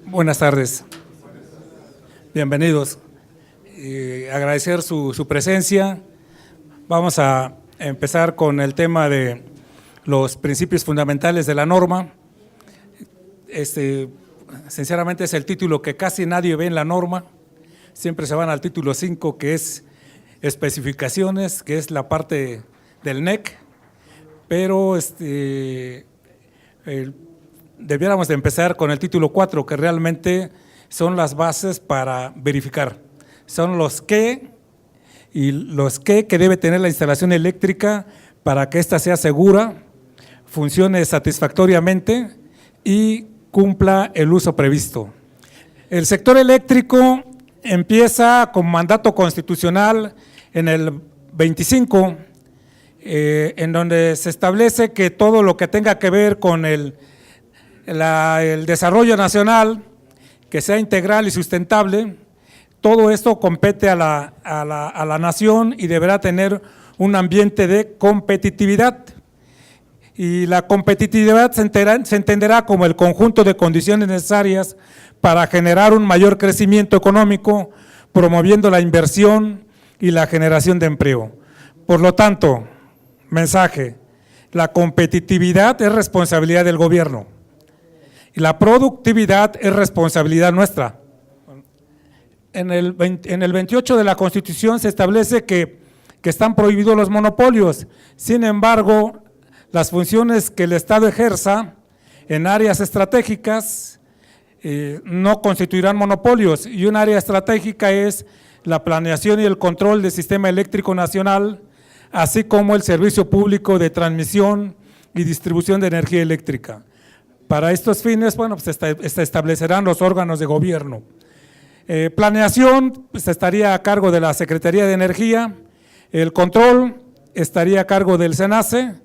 Buenas tardes, bienvenidos. Agradecer su presencia. Vamos a empezar con el tema de los principios fundamentales de la norma. Sinceramente es el título que casi nadie ve en la norma, siempre se van al título 5, que es especificaciones, que es la parte del NEC, pero debiéramos de empezar con el título 4, que realmente son las bases para verificar. Son los qué y los qué que debe tener la instalación eléctrica para que ésta sea segura, funcione satisfactoriamente y cumpla el uso previsto. El sector eléctrico empieza con mandato constitucional en el 25, en donde se establece que todo lo que tenga que ver con el desarrollo nacional, que sea integral y sustentable, todo esto compete a la nación y deberá tener un ambiente de competitividad. Y la competitividad se entenderá como el conjunto de condiciones necesarias para generar un mayor crecimiento económico, promoviendo la inversión y la generación de empleo. Por lo tanto, mensaje: la competitividad es responsabilidad del gobierno. La productividad es responsabilidad nuestra. En el 28 de la Constitución se establece que están prohibidos los monopolios. Sin embargo, las funciones que el Estado ejerza en áreas estratégicas no constituirán monopolios, y un área estratégica es la planeación y el control del sistema eléctrico nacional, así como el servicio público de transmisión y distribución de energía eléctrica. Para estos fines, bueno, pues se establecerán los órganos de gobierno. Planeación pues, estaría a cargo de la Secretaría de Energía, el control estaría a cargo del SENACE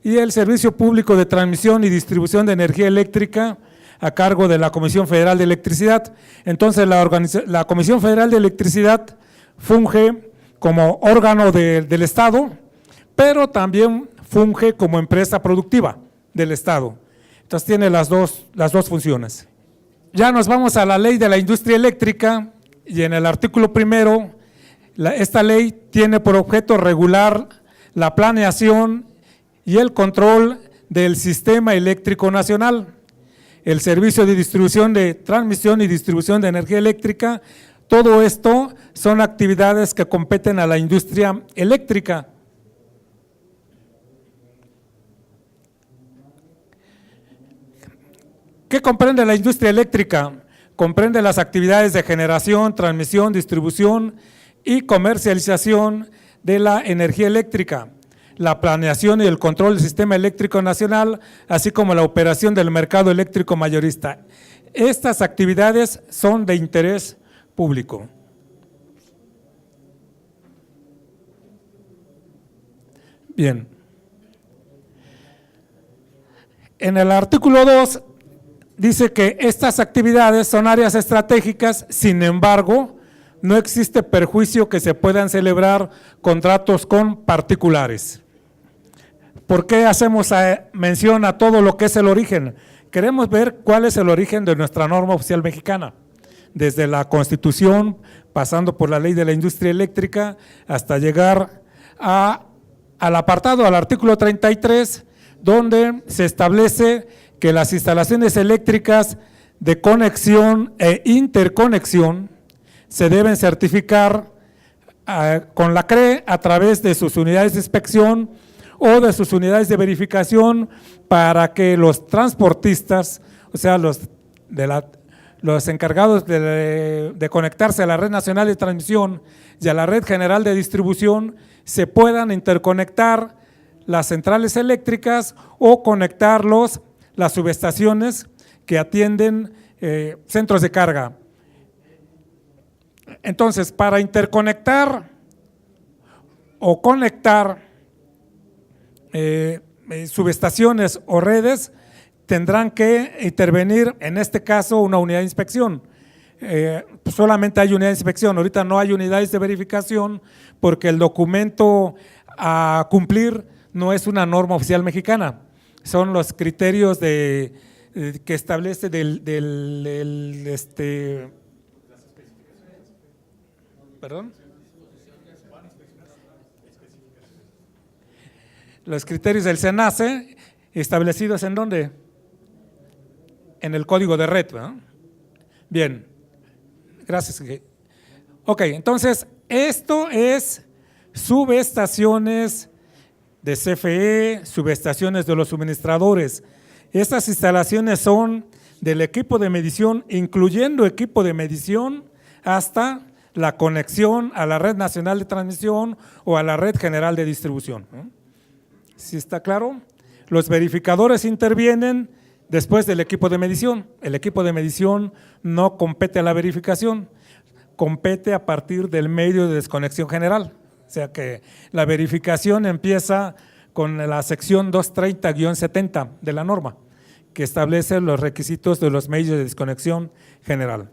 y el Servicio Público de Transmisión y Distribución de Energía Eléctrica a cargo de la Comisión Federal de Electricidad. Entonces, la Comisión Federal de Electricidad funge como órgano del Estado, pero también funge como empresa productiva del Estado. Entonces tiene las dos funciones. Ya nos vamos a la ley de la industria eléctrica y en el artículo primero, esta ley tiene por objeto regular la planeación y el control del sistema eléctrico nacional, el servicio de distribución de transmisión y distribución de energía eléctrica. Todo esto son actividades que competen a la industria eléctrica. ¿Qué comprende la industria eléctrica? Comprende las actividades de generación, transmisión, distribución y comercialización de la energía eléctrica, la planeación y el control del sistema eléctrico nacional, así como la operación del mercado eléctrico mayorista. Estas actividades son de interés público. Bien. En el artículo 2 dice que estas actividades son áreas estratégicas, sin embargo, no existe perjuicio que se puedan celebrar contratos con particulares. ¿Por qué hacemos mención a todo lo que es el origen? Queremos ver cuál es el origen de nuestra norma oficial mexicana, desde la Constitución, pasando por la Ley de la Industria Eléctrica, hasta llegar al apartado, al artículo 33, donde se establece que las instalaciones eléctricas de conexión e interconexión se deben certificar con la CRE a través de sus unidades de inspección o de sus unidades de verificación, para que los transportistas, o sea, los encargados de conectarse a la red nacional de transmisión y a la red general de distribución, se puedan interconectar las centrales eléctricas o conectar las subestaciones que atienden centros de carga. Entonces, para interconectar o conectar subestaciones o redes, tendrán que intervenir, en este caso, una unidad de inspección. Solamente hay unidad de inspección, ahorita no hay unidades de verificación, porque el documento a cumplir no es una norma oficial mexicana, son los criterios de que establece perdón, los criterios del SENACE establecidos ¿en dónde? En el código de red, ¿no? Bien, gracias. Ok, entonces esto es subestaciones de CFE, subestaciones de los suministradores. Estas instalaciones son del equipo de medición, incluyendo equipo de medición, hasta la conexión a la red nacional de transmisión o a la red general de distribución, ¿no? ¿Sí está claro? Los verificadores intervienen después del equipo de medición. El equipo de medición no compete a la verificación, compete a partir del medio de desconexión general. O sea que la verificación empieza con la sección 230-70 de la norma, que establece los requisitos de los medios de desconexión general.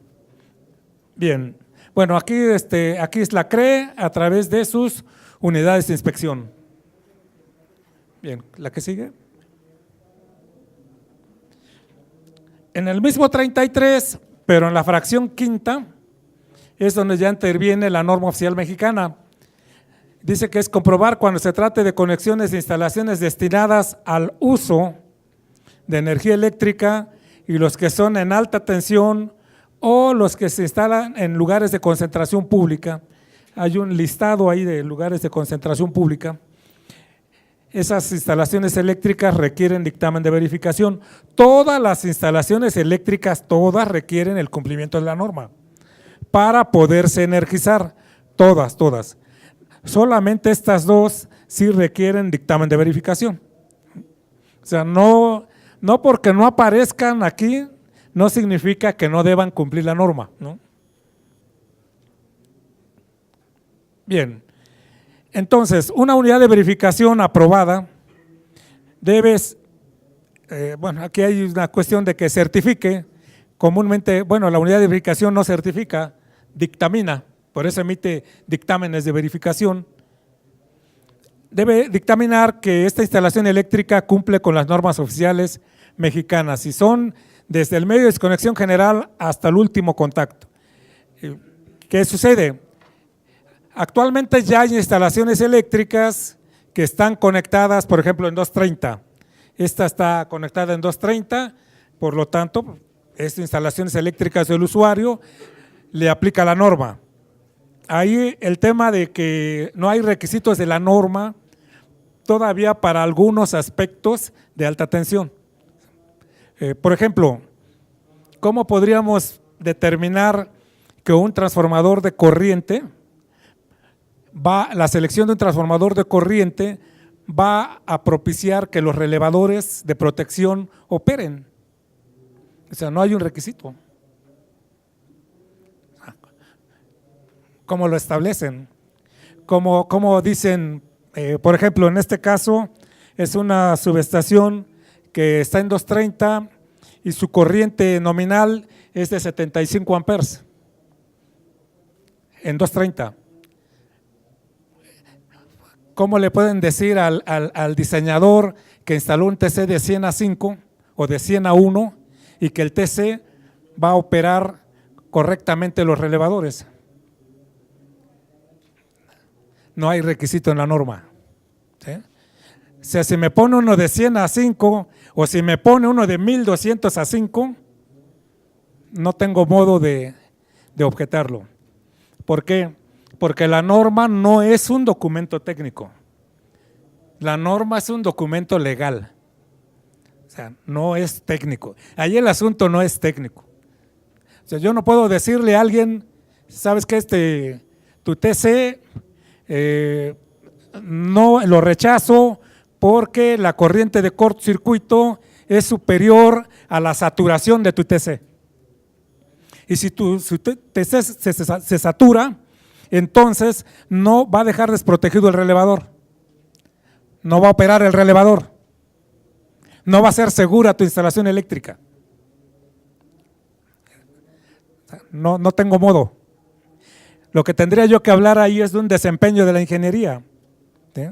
Bien, bueno, aquí es la CRE a través de sus unidades de inspección. Bien, ¿la que sigue? En el mismo 33, pero en la fracción quinta, es donde ya interviene la norma oficial mexicana. Dice que es comprobar cuando se trate de conexiones de instalaciones destinadas al uso de energía eléctrica y los que son en alta tensión o los que se instalan en lugares de concentración pública. Hay un listado ahí de lugares de concentración pública. Esas instalaciones eléctricas requieren dictamen de verificación. Todas las instalaciones eléctricas, todas requieren el cumplimiento de la norma para poderse energizar, todas. Solamente estas dos sí requieren dictamen de verificación. O sea, no porque no aparezcan aquí, no significa que no deban cumplir la norma, ¿no? Bien, entonces, una unidad de verificación aprobada debes, bueno, aquí hay una cuestión de que certifique. Comúnmente, bueno, la unidad de verificación no certifica, dictamina, por eso emite dictámenes de verificación. Debe dictaminar que esta instalación eléctrica cumple con las normas oficiales mexicanas y son desde el medio de desconexión general hasta el último contacto. ¿Qué sucede? Actualmente ya hay instalaciones eléctricas que están conectadas, por ejemplo, en 230. Esta está conectada en 230, por lo tanto, estas instalaciones eléctricas del usuario le aplica la norma. Ahí el tema de que no hay requisitos de la norma todavía para algunos aspectos de alta tensión. Por ejemplo, ¿cómo podríamos determinar que un transformador de corriente la selección de un transformador de corriente va a propiciar que los relevadores de protección operen? O sea, no hay un requisito. ¿Cómo lo establecen? ¿Cómo dicen? Por ejemplo, en este caso es una subestación que está en 230 y su corriente nominal es de 75 amperes en 230. ¿Cómo le pueden decir al diseñador que instaló un TC de 100 a 5 o de 100 a 1 y que el TC va a operar correctamente los relevadores? No hay requisito en la norma, ¿sí? O sea, si me pone uno de 100 a 5 o si me pone uno de 1200 a 5, no tengo modo de objetarlo. ¿Por qué? Porque la norma no es un documento técnico. La norma es un documento legal. O sea, no es técnico. Ahí el asunto no es técnico. O sea, yo no puedo decirle a alguien, ¿sabes qué? Tu TC no lo rechazo porque la corriente de cortocircuito es superior a la saturación de tu TC. Y si tu TC se satura, entonces no va a dejar desprotegido el relevador, no va a operar el relevador, no va a ser segura tu instalación eléctrica. No tengo modo. Lo que tendría yo que hablar ahí es de un desempeño de la ingeniería, ¿sí?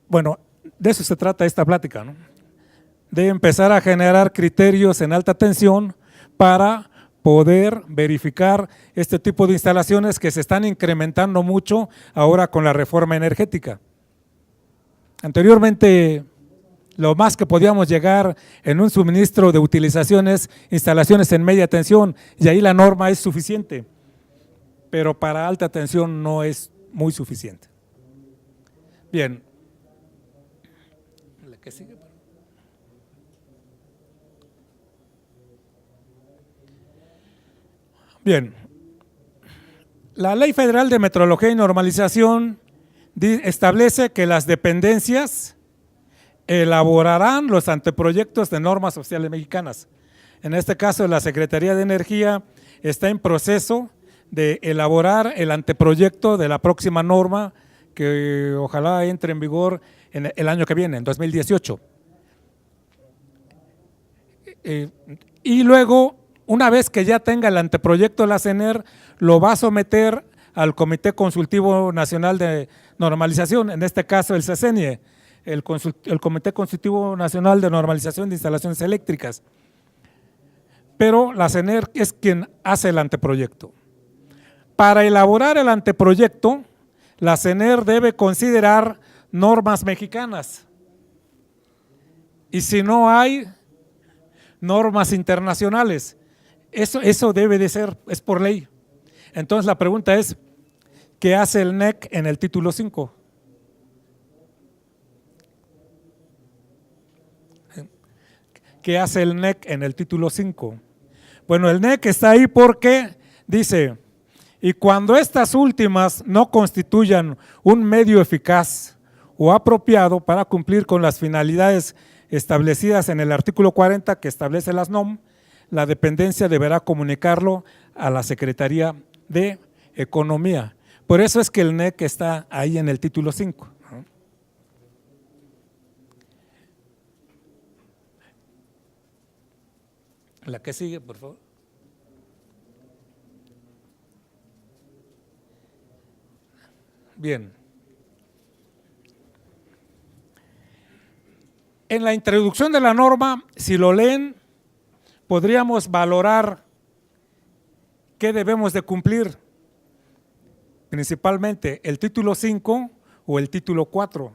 Bueno, de eso se trata esta plática, ¿no? de empezar a generar criterios en alta tensión para poder verificar este tipo de instalaciones que se están incrementando mucho ahora con la reforma energética. Anteriormente, lo más que podíamos llegar en un suministro de utilizaciones, instalaciones en media tensión, y ahí la norma es suficiente, pero para alta tensión no es muy suficiente. Bien. ¿La que sigue? Bien. La Ley Federal de Metrología y Normalización establece que las dependencias elaborarán los anteproyectos de normas oficiales mexicanas. En este caso, la Secretaría de Energía está en proceso de elaborar el anteproyecto de la próxima norma que ojalá entre en vigor en el año que viene, en 2018. Y luego, una vez que ya tenga el anteproyecto de la CENER, lo va a someter al Comité Consultivo Nacional de Normalización, en este caso el CECENIE, el Comité Consultivo Nacional de Normalización de Instalaciones Eléctricas. Pero la CENER es quien hace el anteproyecto. Para elaborar el anteproyecto, la CENER debe considerar normas mexicanas. Y si no hay normas internacionales, eso debe de ser, es por ley. Entonces la pregunta es, ¿qué hace el NEC en el título 5? ¿Qué hace el NEC en el título 5? Bueno, el NEC está ahí porque dice, y cuando estas últimas no constituyan un medio eficaz o apropiado para cumplir con las finalidades establecidas en el artículo 40 que establece las NOM, la dependencia deberá comunicarlo a la Secretaría de Economía. Por eso es que el NEC está ahí en el título 5. La que sigue, por favor. Bien. En la introducción de la norma, si lo leen, podríamos valorar qué debemos de cumplir, principalmente el título 5 o el título 4.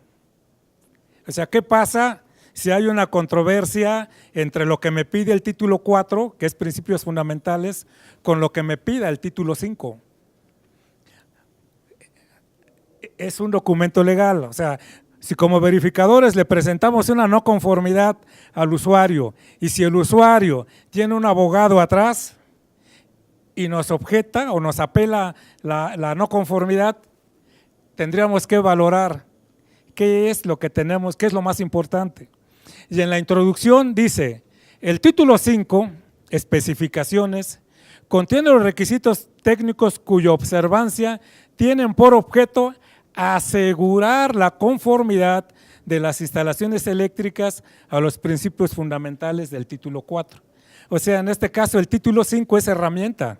O sea, ¿qué pasa si hay una controversia entre lo que me pide el título 4, que es principios fundamentales, con lo que me pida el título 5? Es un documento legal, o sea, si como verificadores le presentamos una no conformidad al usuario y si el usuario tiene un abogado atrás y nos objeta o nos apela la no conformidad, tendríamos que valorar qué es lo que tenemos, qué es lo más importante. Y en la introducción dice, el título 5, especificaciones, contiene los requisitos técnicos cuya observancia tienen por objeto asegurar la conformidad de las instalaciones eléctricas a los principios fundamentales del título 4. O sea, en este caso el título 5 es herramienta,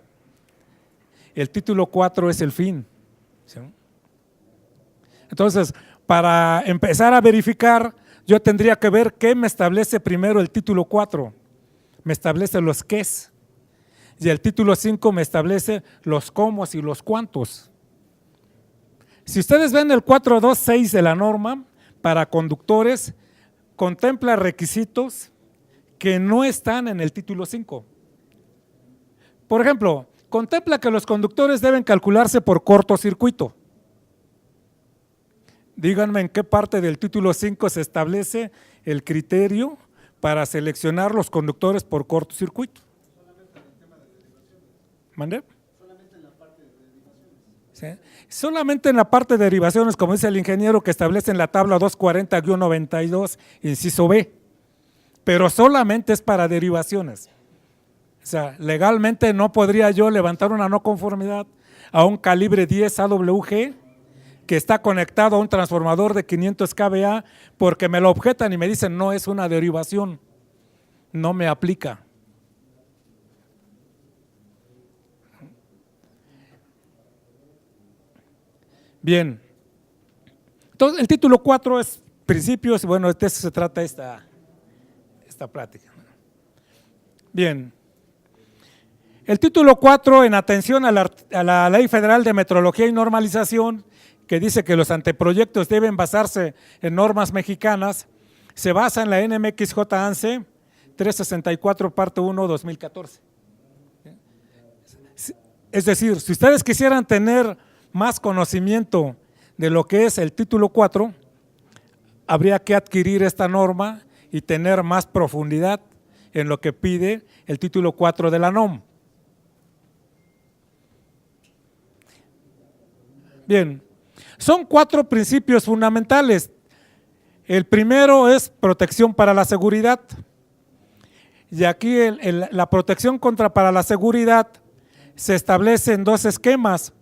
el título 4 es el fin. ¿Sí? Entonces, para empezar a verificar, yo tendría que ver qué me establece primero el título 4. Me establece los qués. Y el título 5 me establece los cómo y los cuántos. Si ustedes ven el 426 de la norma para conductores, contempla requisitos que no están en el título 5. Por ejemplo, contempla que los conductores deben calcularse por cortocircuito. Díganme en qué parte del título 5 se establece el criterio para seleccionar los conductores por cortocircuito. Solamente en el tema de derivaciones. ¿Mande? Solamente en la parte de derivaciones. ¿Sí? Solamente en la parte de derivaciones, como dice el ingeniero, que establece en la tabla 240-92, inciso B, pero solamente es para derivaciones. O sea, legalmente no podría yo levantar una no conformidad a un calibre 10 AWG que está conectado a un transformador de 500 kVA porque me lo objetan y me dicen no es una derivación, no me aplica. Bien, entonces el título 4 es principios, bueno, de eso se trata esta plática. Bien. El título 4, en atención a la Ley Federal de Metrología y Normalización, que dice que los anteproyectos deben basarse en normas mexicanas, se basa en la NMXJ-ANSE 364, parte 1, 2014. Es decir, si ustedes quisieran tener más conocimiento de lo que es el título 4, habría que adquirir esta norma y tener más profundidad en lo que pide el título 4 de la NOM. Bien, son 4 principios fundamentales. El primero es protección para la seguridad. Y aquí la protección para la seguridad se establece en 2 esquemas: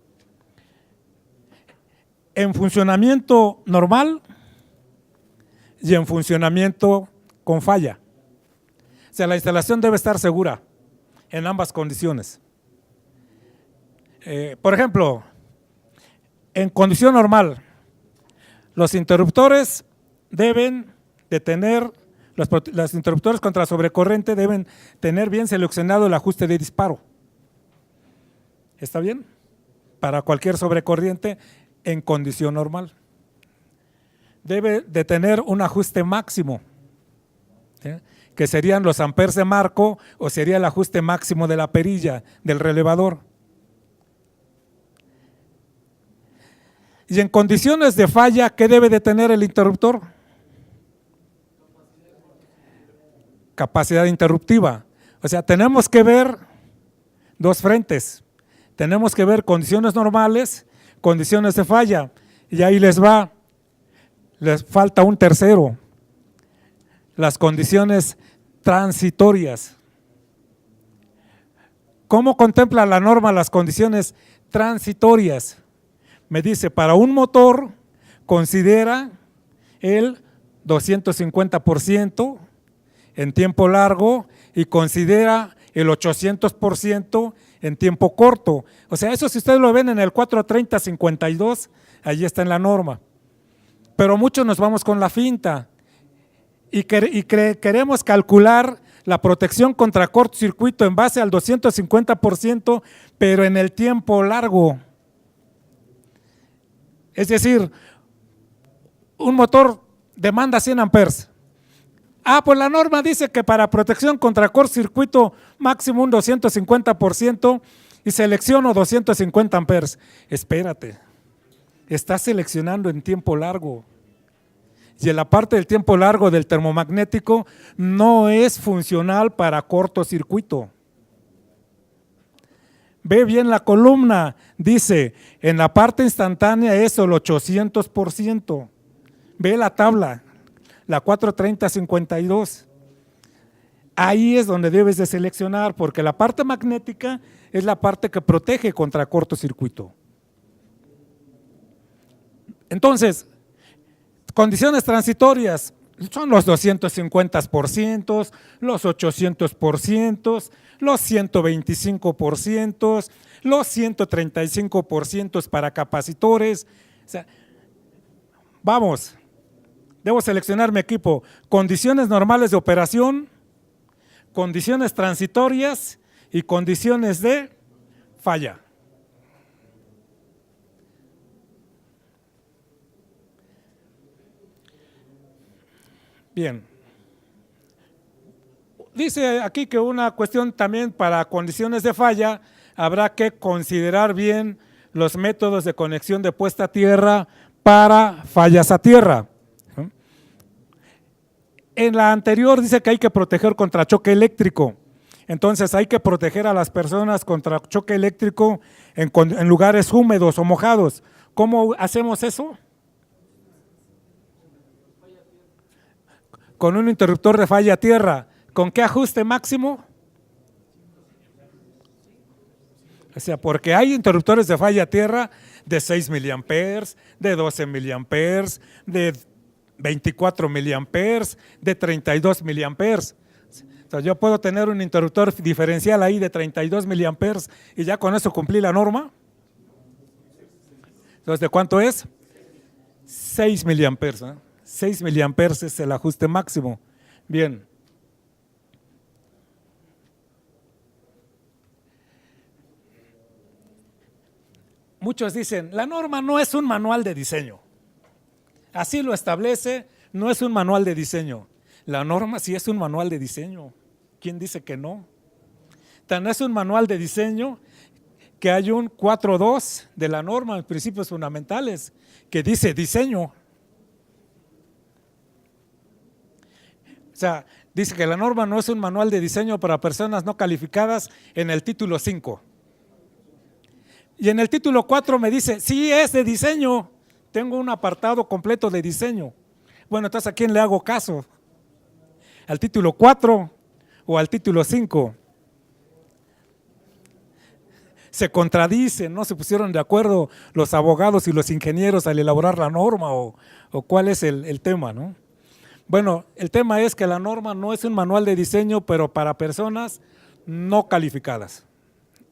en funcionamiento normal y en funcionamiento con falla. O sea, la instalación debe estar segura en ambas condiciones. Por ejemplo, en condición normal, los interruptores deben de tener, los interruptores contra sobrecorriente deben tener bien seleccionado el ajuste de disparo. ¿Está bien? Para cualquier sobrecorriente en condición normal. Debe de tener un ajuste máximo, ¿sí?, que serían los amperes de marco o sería el ajuste máximo de la perilla del relevador. Y en condiciones de falla, ¿qué debe de tener el interruptor? Capacidad interruptiva. O sea, tenemos que ver 2 frentes. Tenemos que ver condiciones normales, condiciones de falla. Y ahí les falta un tercero: las condiciones transitorias. ¿Cómo contempla la norma las condiciones transitorias? Me dice, para un motor considera el 250% en tiempo largo y considera el 800% en tiempo corto. O sea, eso si ustedes lo ven en el 430-52, allí está en la norma. Pero muchos nos vamos con la finta y queremos calcular la protección contra cortocircuito en base al 250%, pero en el tiempo largo. Es decir, un motor demanda 100 amperes. Pues la norma dice que para protección contra cortocircuito máximo un 250% y selecciono 250 amperes. Espérate, estás seleccionando en tiempo largo. Y en la parte del tiempo largo del termomagnético no es funcional para cortocircuito. Ve bien la columna, dice, en la parte instantánea es el 800%. Ve la tabla, la 430-52. Ahí es donde debes de seleccionar, porque la parte magnética es la parte que protege contra cortocircuito. Entonces, condiciones transitorias son los 250%, los 800%, los 125%, los 135% para capacitores. O sea, vamos, debo seleccionar mi equipo: condiciones normales de operación, condiciones transitorias y condiciones de falla. Bien, dice aquí que una cuestión también para condiciones de falla, habrá que considerar bien los métodos de conexión de puesta a tierra para fallas a tierra. En la anterior dice que hay que proteger contra choque eléctrico, entonces hay que proteger a las personas contra choque eléctrico en lugares húmedos o mojados. ¿Cómo hacemos eso? Con un interruptor de falla a tierra. ¿Con qué ajuste máximo? O sea, porque hay interruptores de falla a tierra de 6 miliamperes, de 12 miliamperes, de 24 miliamperes, de 32 miliamperes. O sea, yo puedo tener un interruptor diferencial ahí de 32 miliamperes y ya con eso cumplí la norma. Entonces, ¿de cuánto es? 6 miliamperes, ¿eh? 6 miliamperes es el ajuste máximo. Bien. muchos dicen, la norma no es un manual de diseño. Así lo establece, no es un manual de diseño. La norma sí es un manual de diseño. ¿Quién dice que no? Tan es un manual de diseño que hay un 4.2 de la norma, en principios fundamentales, que dice diseño. O sea, dice que la norma no es un manual de diseño para personas no calificadas en el título 5. Y en el título 4 me dice, sí es de diseño, tengo un apartado completo de diseño. Bueno, entonces ¿a quién le hago caso? ¿Al título 4 o al título 5? Se contradicen, no se pusieron de acuerdo los abogados y los ingenieros al elaborar la norma o cuál es el tema, ¿no? Bueno, el tema es que la norma no es un manual de diseño, pero para personas no calificadas,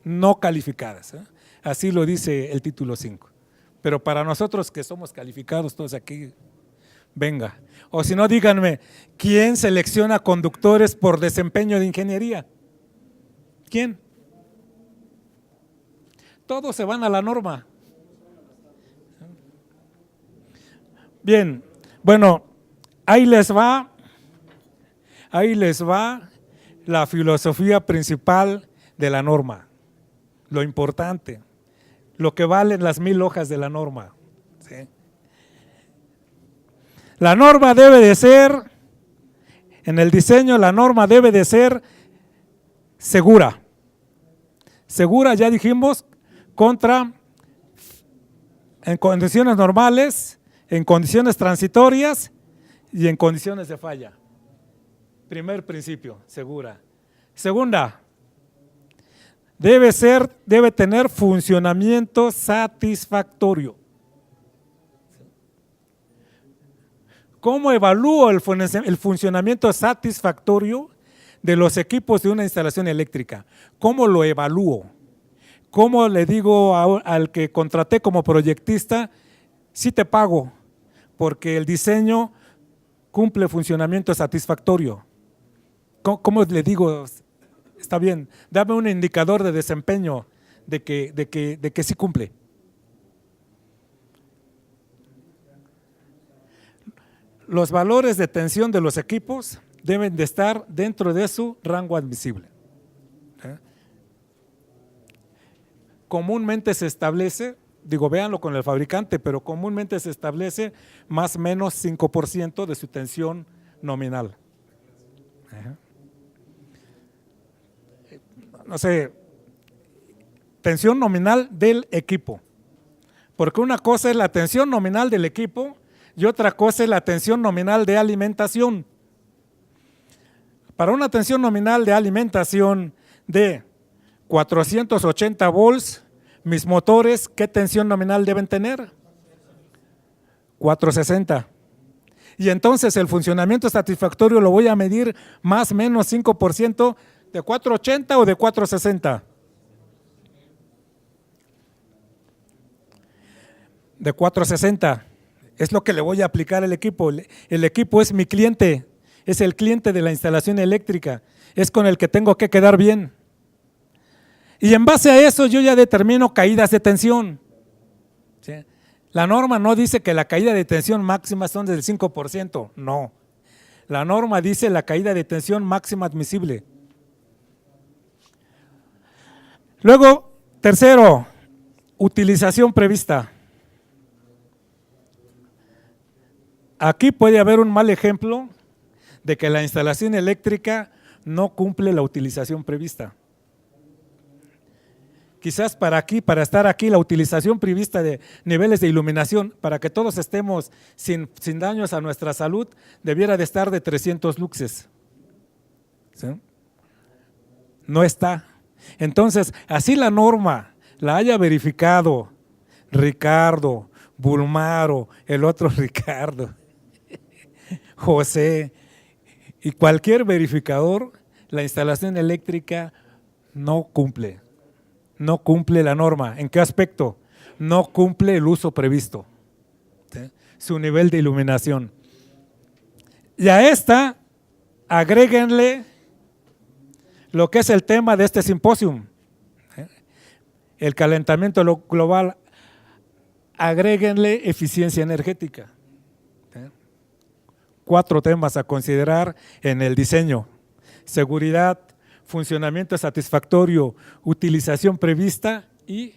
no calificadas, ¿eh? Así lo dice el título 5. Pero para nosotros que somos calificados todos aquí, venga. O si no, díganme, ¿quién selecciona conductores por desempeño de ingeniería? ¿Quién? Todos se van a la norma. Bien, bueno, ahí les va la filosofía principal de la norma, lo importante, lo que valen las 1000 hojas de la norma. ¿Sí? La norma debe de ser, en el diseño la norma debe de ser segura. Segura, ya dijimos, en condiciones normales, en condiciones transitorias y en condiciones de falla. Primer principio, segura. Segunda, debe tener funcionamiento satisfactorio. ¿Cómo evalúo el funcionamiento satisfactorio de los equipos de una instalación eléctrica? ¿Cómo lo evalúo? ¿Cómo le digo al que contraté como proyectista, sí te pago, porque el diseño cumple funcionamiento satisfactorio? ¿Cómo le digo, está bien, dame un indicador de desempeño de que sí cumple? Los valores de tensión de los equipos deben de estar dentro de su rango admisible. Comúnmente se establece, digo, véanlo con el fabricante, pero comúnmente se establece más o menos 5% de su tensión nominal. No sé, tensión nominal del equipo, porque una cosa es la tensión nominal del equipo y otra cosa es la tensión nominal de alimentación. Para una tensión nominal de alimentación de 480 volts, mis motores, ¿qué tensión nominal deben tener? 460. Y entonces el funcionamiento satisfactorio lo voy a medir más o menos 5% de 480 o de 460. De 460. Es lo que le voy a aplicar al equipo. El equipo es mi cliente, es el cliente de la instalación eléctrica, es con el que tengo que quedar bien. Y en base a eso yo ya determino caídas de tensión. ¿Sí? La norma no dice que la caída de tensión máxima son del 5%, no. La norma dice la caída de tensión máxima admisible. Luego, tercero, utilización prevista. Aquí puede haber un mal ejemplo de que la instalación eléctrica no cumple la utilización prevista. Quizás para estar aquí, la utilización prevista de niveles de iluminación, para que todos estemos sin daños a nuestra salud, debiera de estar de 300 luxes. ¿Sí? No está. Entonces, así la norma la haya verificado Ricardo, Bulmaro, el otro Ricardo, José y cualquier verificador, la instalación eléctrica no cumple. No cumple la norma. ¿En qué aspecto? No cumple el uso previsto, ¿sí? Su nivel de iluminación. Y a esta, agréguenle lo que es el tema de este simposio, ¿sí? El calentamiento global agréguenle eficiencia energética. 4 temas a considerar en el diseño: seguridad, funcionamiento satisfactorio, utilización prevista y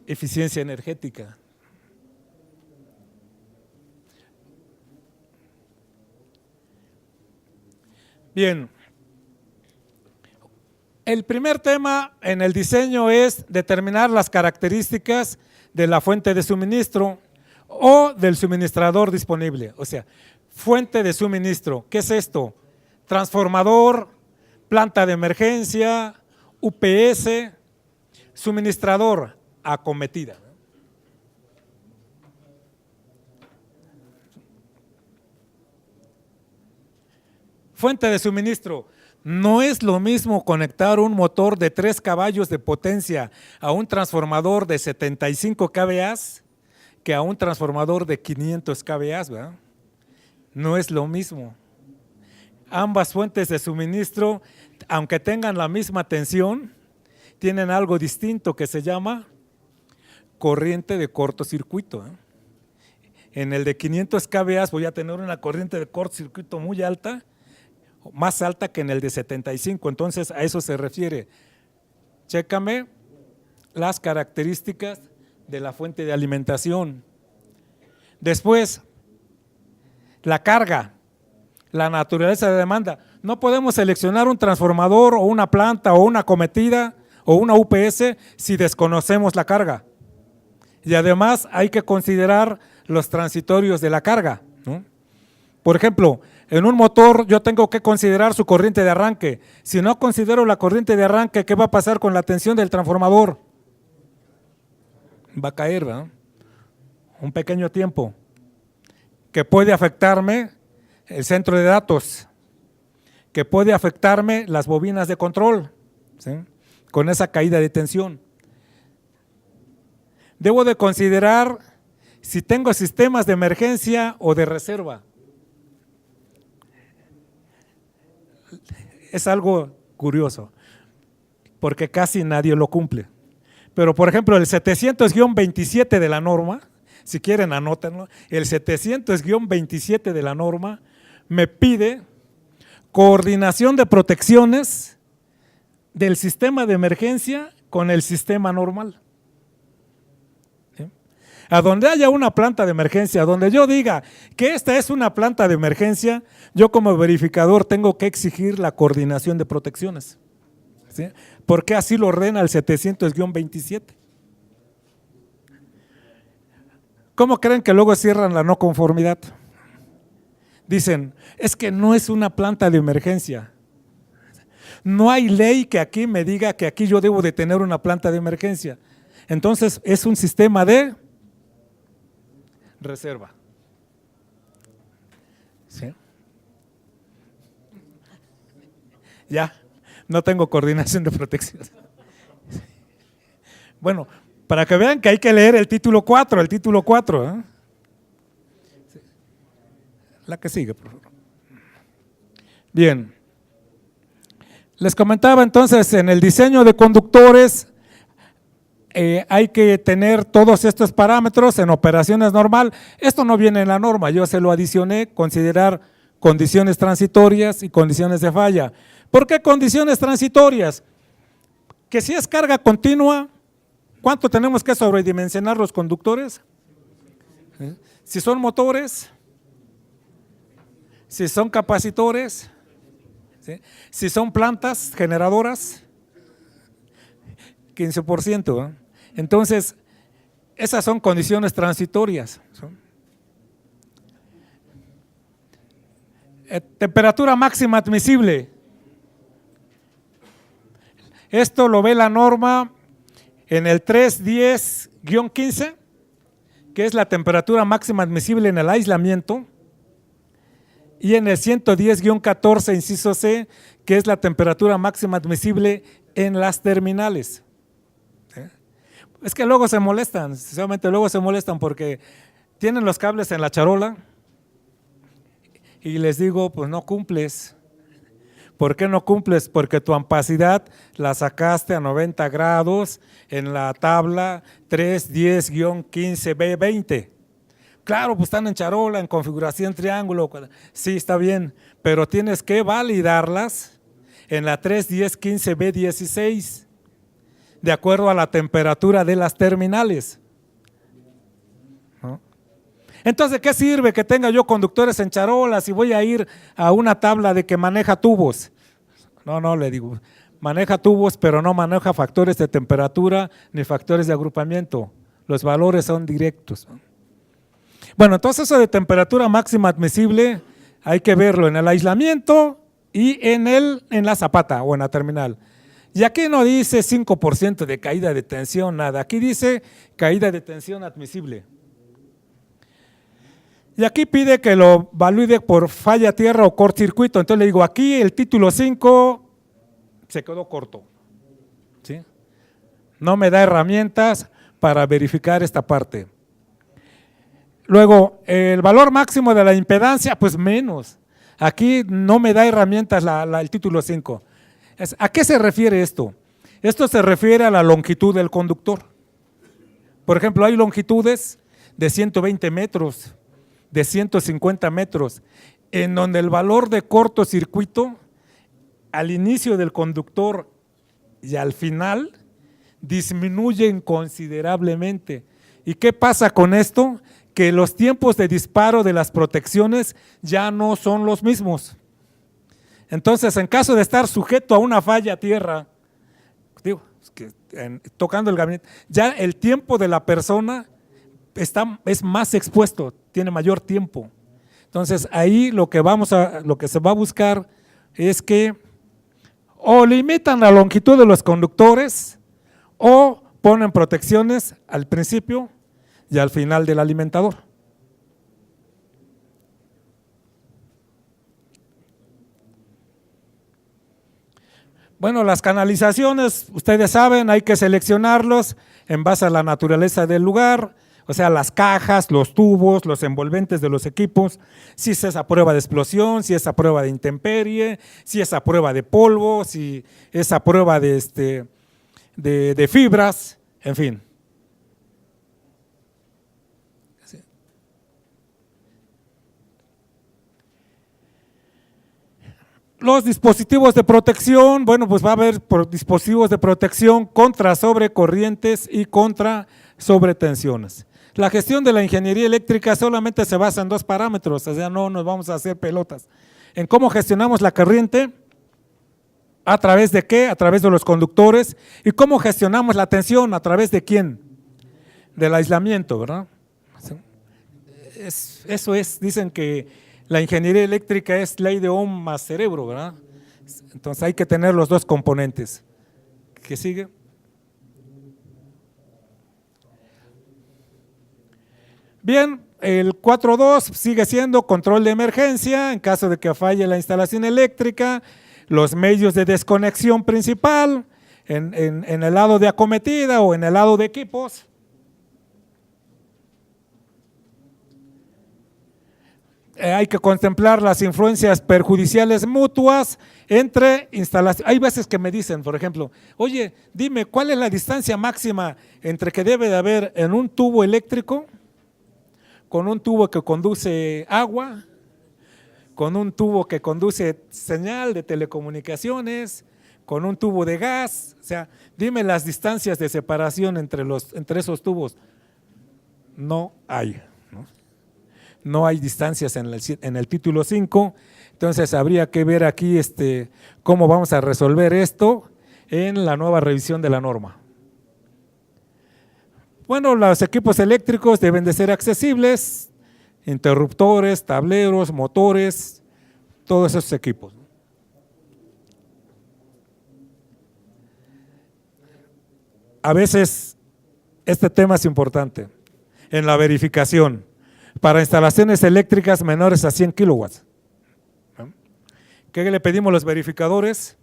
eficiencia energética. Bien, el primer tema en el diseño es determinar las características de la fuente de suministro o del suministrador disponible. O sea, fuente de suministro, ¿qué es esto? Transformador, planta de emergencia, UPS, suministrador, acometida. Fuente de suministro. No es lo mismo conectar un motor de 3 caballos de potencia a un transformador de 75 kVA que a un transformador de 500 kVA, ¿verdad? No es lo mismo. Ambas fuentes de suministro, aunque tengan la misma tensión, tienen algo distinto que se llama corriente de cortocircuito. En el de 500 kVA voy a tener una corriente de cortocircuito muy alta, más alta que en el de 75, entonces a eso se refiere. Chécame las características de la fuente de alimentación. Después, la carga, la naturaleza de demanda. No podemos seleccionar un transformador o una planta o una acometida o una UPS si desconocemos la carga. Y además hay que considerar los transitorios de la carga, ¿no? Por ejemplo, en un motor yo tengo que considerar su corriente de arranque. Si no considero la corriente de arranque, ¿qué va a pasar con la tensión del transformador? Va a caer, ¿verdad? Un pequeño tiempo que puede afectarme el centro de datos, que puede afectarme las bobinas de control, ¿sí? Con esa caída de tensión. Debo de considerar si tengo sistemas de emergencia o de reserva. Es algo curioso, porque casi nadie lo cumple. Pero, por ejemplo, el 700-27 de la norma, si quieren anótenlo, el 700-27 de la norma me pide coordinación de protecciones del sistema de emergencia con el sistema normal. ¿Sí? A donde haya una planta de emergencia, donde yo diga que esta es una planta de emergencia, yo como verificador tengo que exigir la coordinación de protecciones. ¿Sí? Porque así lo ordena el 700-27. ¿Cómo creen que luego cierran la no conformidad? Dicen, es que no es una planta de emergencia. No hay ley que aquí me diga que aquí yo debo de tener una planta de emergencia. Entonces es un sistema de reserva. ¿Sí? Ya, no tengo coordinación de protección. Bueno, para que vean que hay que leer el título 4, ¿eh? La que sigue, por favor. Bien. Les comentaba entonces, en el diseño de conductores hay que tener todos estos parámetros en operaciones normal. Esto no viene en la norma, yo se lo adicioné, considerar condiciones transitorias y condiciones de falla. ¿Por qué condiciones transitorias? Que si es carga continua, ¿cuánto tenemos que sobredimensionar los conductores? Si son motores, si son capacitores, ¿sí? Si son plantas generadoras, 15%, ¿eh? Entonces, esas son condiciones transitorias. Temperatura máxima admisible. Esto lo ve la norma en el 310-15, que es la temperatura máxima admisible en el aislamiento, y en el 110-14, inciso C, que es la temperatura máxima admisible en las terminales. ¿Sí? Es que luego se molestan, sinceramente luego se molestan porque tienen los cables en la charola y les digo, pues no cumples, ¿Por qué no cumples? Porque tu ampacidad la sacaste a 90 grados en la tabla 310-15B20. Claro, pues están en charola, en configuración triángulo, sí, está bien, pero tienes que validarlas en la 310-15B16, de acuerdo a la temperatura de las terminales, ¿no? Entonces, ¿qué sirve que tenga yo conductores en charolas si voy a ir a una tabla de que maneja tubos? No, le digo, maneja tubos, pero no maneja factores de temperatura ni factores de agrupamiento. Los valores son directos. Bueno, entonces eso de temperatura máxima admisible hay que verlo en el aislamiento y en la zapata o en la terminal. Y aquí no dice 5% de caída de tensión, nada. Aquí dice caída de tensión admisible. Y aquí pide que lo valide por falla tierra o cortocircuito. Entonces le digo, aquí el título 5 se quedó corto, ¿sí? No me da herramientas para verificar esta parte. Luego, el valor máximo de la impedancia, pues menos. Aquí no me da herramientas el título 5. ¿A qué se refiere esto? Esto se refiere a la longitud del conductor. Por ejemplo, hay longitudes de 120 metros, de 150 metros, en donde el valor de cortocircuito al inicio del conductor y al final disminuyen considerablemente. ¿Y qué pasa con esto? Que los tiempos de disparo de las protecciones ya no son los mismos. Entonces, en caso de estar sujeto a una falla a tierra, tocando el gabinete, ya el tiempo de la persona es más expuesto, tiene mayor tiempo. Entonces, ahí lo que se va a buscar es que o limitan la longitud de los conductores o ponen protecciones al principio y al final del alimentador. Bueno, las canalizaciones, ustedes saben, hay que seleccionarlos en base a la naturaleza del lugar, o sea, las cajas, los tubos, los envolventes de los equipos, si es esa prueba de explosión, si es esa prueba de intemperie, si es esa prueba de polvo, si es esa prueba de fibras, en fin. Los dispositivos de protección, bueno, pues va a haber dispositivos de protección contra sobrecorrientes y contra sobretensiones. La gestión de la ingeniería eléctrica solamente se basa en dos parámetros, o sea, no nos vamos a hacer pelotas. En cómo gestionamos la corriente, ¿a través de qué? A través de los conductores. ¿Y cómo gestionamos la tensión? ¿A través de quién? Del aislamiento, ¿verdad? Eso es, dicen que la ingeniería eléctrica es ley de Ohm más cerebro, ¿verdad? Entonces hay que tener los dos componentes. ¿Qué sigue? Bien, el 4.2 sigue siendo control de emergencia en caso de que falle la instalación eléctrica, los medios de desconexión principal en el lado de acometida o en el lado de equipos. Hay que contemplar las influencias perjudiciales mutuas entre instalaciones. Hay veces que me dicen, por ejemplo, oye, dime, ¿cuál es la distancia máxima entre que debe de haber en un tubo eléctrico, con un tubo que conduce agua, con un tubo que conduce señal de telecomunicaciones, con un tubo de gas? O sea, dime las distancias de separación entre esos tubos. No hay. No hay distancias en el título 5, entonces habría que ver aquí cómo vamos a resolver esto en la nueva revisión de la norma. Bueno, los equipos eléctricos deben de ser accesibles, interruptores, tableros, motores, todos esos equipos. A veces este tema es importante en la verificación. Para instalaciones eléctricas menores a 100 kilowatts. ¿Qué le pedimos a los verificadores?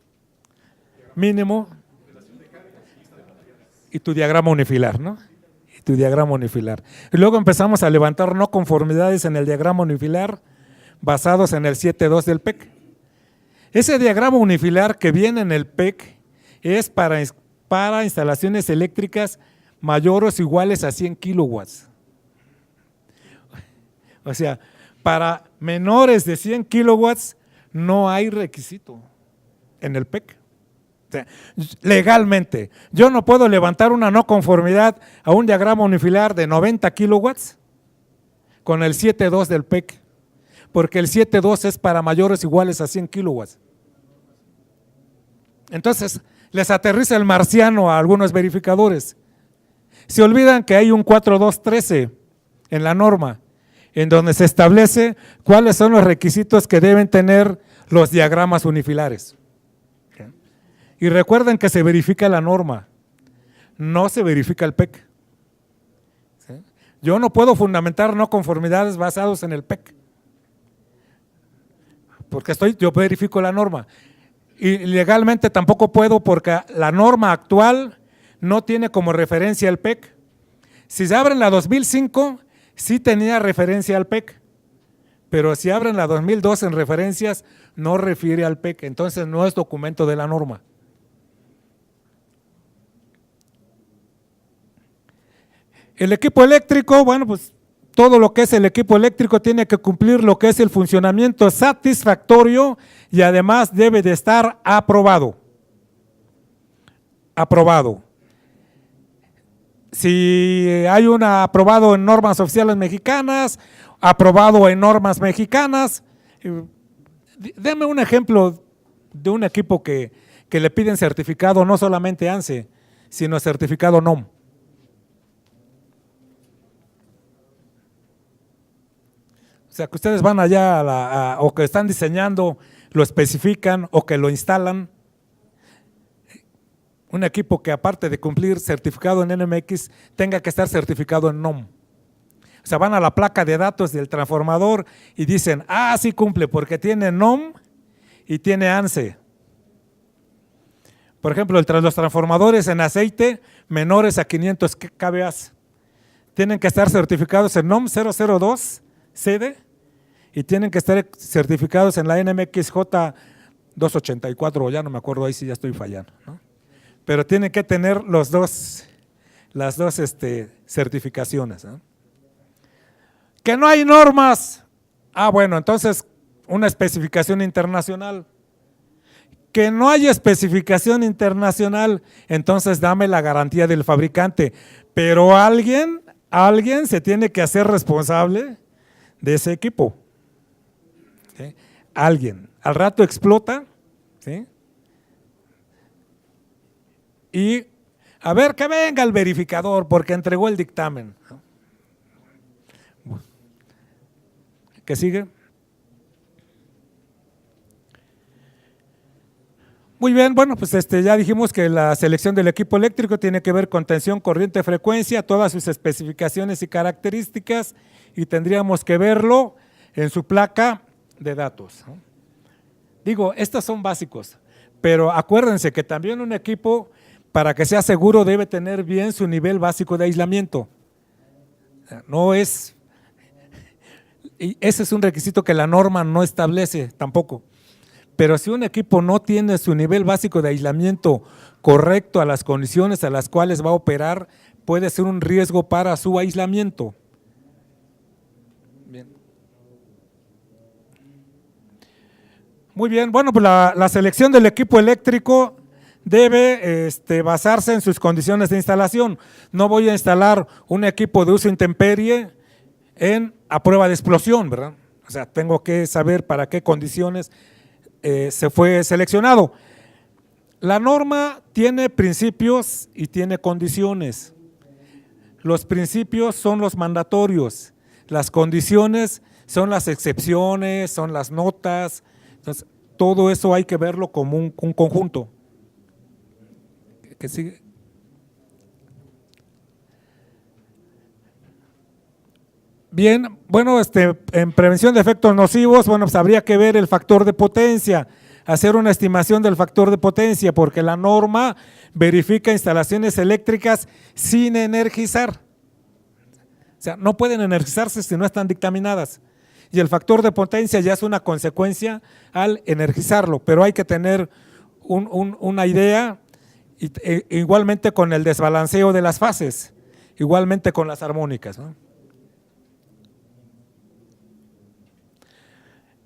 Mínimo. Y tu diagrama unifilar, ¿no? Y tu diagrama unifilar. Y luego empezamos a levantar no conformidades en el diagrama unifilar basados en el 7.2 del PEC. Ese diagrama unifilar que viene en el PEC es para instalaciones eléctricas mayores o iguales a 100 kilowatts. O sea, para menores de 100 kilowatts no hay requisito en el PEC. O sea, legalmente, yo no puedo levantar una no conformidad a un diagrama unifilar de 90 kilowatts con el 7.2 del PEC, porque el 7.2 es para mayores o iguales a 100 kilowatts. Entonces, les aterriza el marciano a algunos verificadores. Se olvidan que hay un 4.2.13 en la norma, en donde se establece cuáles son los requisitos que deben tener los diagramas unifilares. Y recuerden que se verifica la norma, no se verifica el PEC. Yo no puedo fundamentar no conformidades basados en el PEC, porque yo verifico la norma. Y legalmente tampoco puedo, porque la norma actual no tiene como referencia el PEC. Si se abren la 2005, sí tenía referencia al PEC, pero si abren la 2002 en referencias, no refiere al PEC, entonces no es documento de la norma. El equipo eléctrico, bueno, pues todo lo que es el equipo eléctrico tiene que cumplir lo que es el funcionamiento satisfactorio y además debe de estar aprobado. Aprobado. Si hay aprobado en normas oficiales mexicanas, aprobado en normas mexicanas, denme un ejemplo de un equipo que le piden certificado, no solamente ANSE, sino certificado NOM. O sea, que ustedes van allá o que están diseñando, lo especifican o que lo instalan. Un equipo que aparte de cumplir certificado en NMX, tenga que estar certificado en NOM. O sea, van a la placa de datos del transformador y dicen, sí cumple porque tiene NOM y tiene ANSE. Por ejemplo, los transformadores en aceite menores a 500 kVA tienen que estar certificados en NOM 002 CD y tienen que estar certificados en la NMX J284, ya no me acuerdo, ahí sí ya estoy fallando, ¿no? Pero tienen que tener las dos certificaciones, ¿no? Que no hay normas, bueno, entonces una especificación internacional. Que no hay especificación internacional, entonces dame la garantía del fabricante, pero alguien se tiene que hacer responsable de ese equipo. ¿Sí? Alguien, al rato explota, ¿sí? Y a ver que venga el verificador porque entregó el dictamen. ¿Qué sigue? Muy bien, bueno, pues ya dijimos que la selección del equipo eléctrico tiene que ver con tensión, corriente, frecuencia, todas sus especificaciones y características, y tendríamos que verlo en su placa de datos. Digo, estos son básicos, pero acuérdense que también un equipo, para que sea seguro, debe tener bien su nivel básico de aislamiento. No es, y ese es un requisito que la norma no establece tampoco. Pero si un equipo no tiene su nivel básico de aislamiento correcto a las condiciones a las cuales va a operar, puede ser un riesgo para su aislamiento. Bien. Muy bien, bueno, pues la selección del equipo eléctrico debe basarse en sus condiciones de instalación. No voy a instalar un equipo de uso intemperie a prueba de explosión, ¿verdad? O sea, tengo que saber para qué condiciones se fue seleccionado. La norma tiene principios y tiene condiciones. Los principios son los mandatorios, las condiciones son las excepciones, son las notas. Entonces, todo eso hay que verlo como un conjunto. ¿Qué sigue? Bien, bueno, en prevención de efectos nocivos, bueno, pues habría que ver el factor de potencia, hacer una estimación del factor de potencia, porque la norma verifica instalaciones eléctricas sin energizar. O sea, no pueden energizarse si no están dictaminadas. y el factor de potencia ya es una consecuencia al energizarlo, pero hay que tener una idea, igualmente con el desbalanceo de las fases, igualmente con las armónicas, ¿no?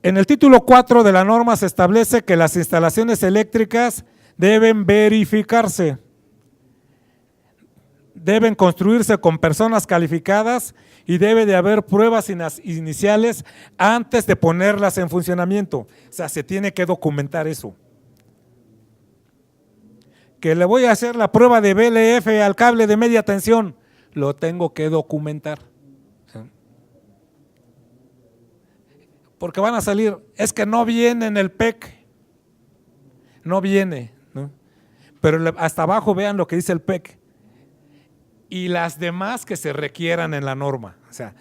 En el título 4 de la norma se establece que las instalaciones eléctricas deben verificarse, deben construirse con personas calificadas y debe de haber pruebas iniciales antes de ponerlas en funcionamiento. O sea, se tiene que documentar eso. Que le voy a hacer la prueba de BLF al cable de media tensión, lo tengo que documentar. Porque van a salir, es que no viene en el PEC, no viene, ¿no? Pero hasta abajo vean lo que dice el PEC y las demás que se requieran en la norma, o sea,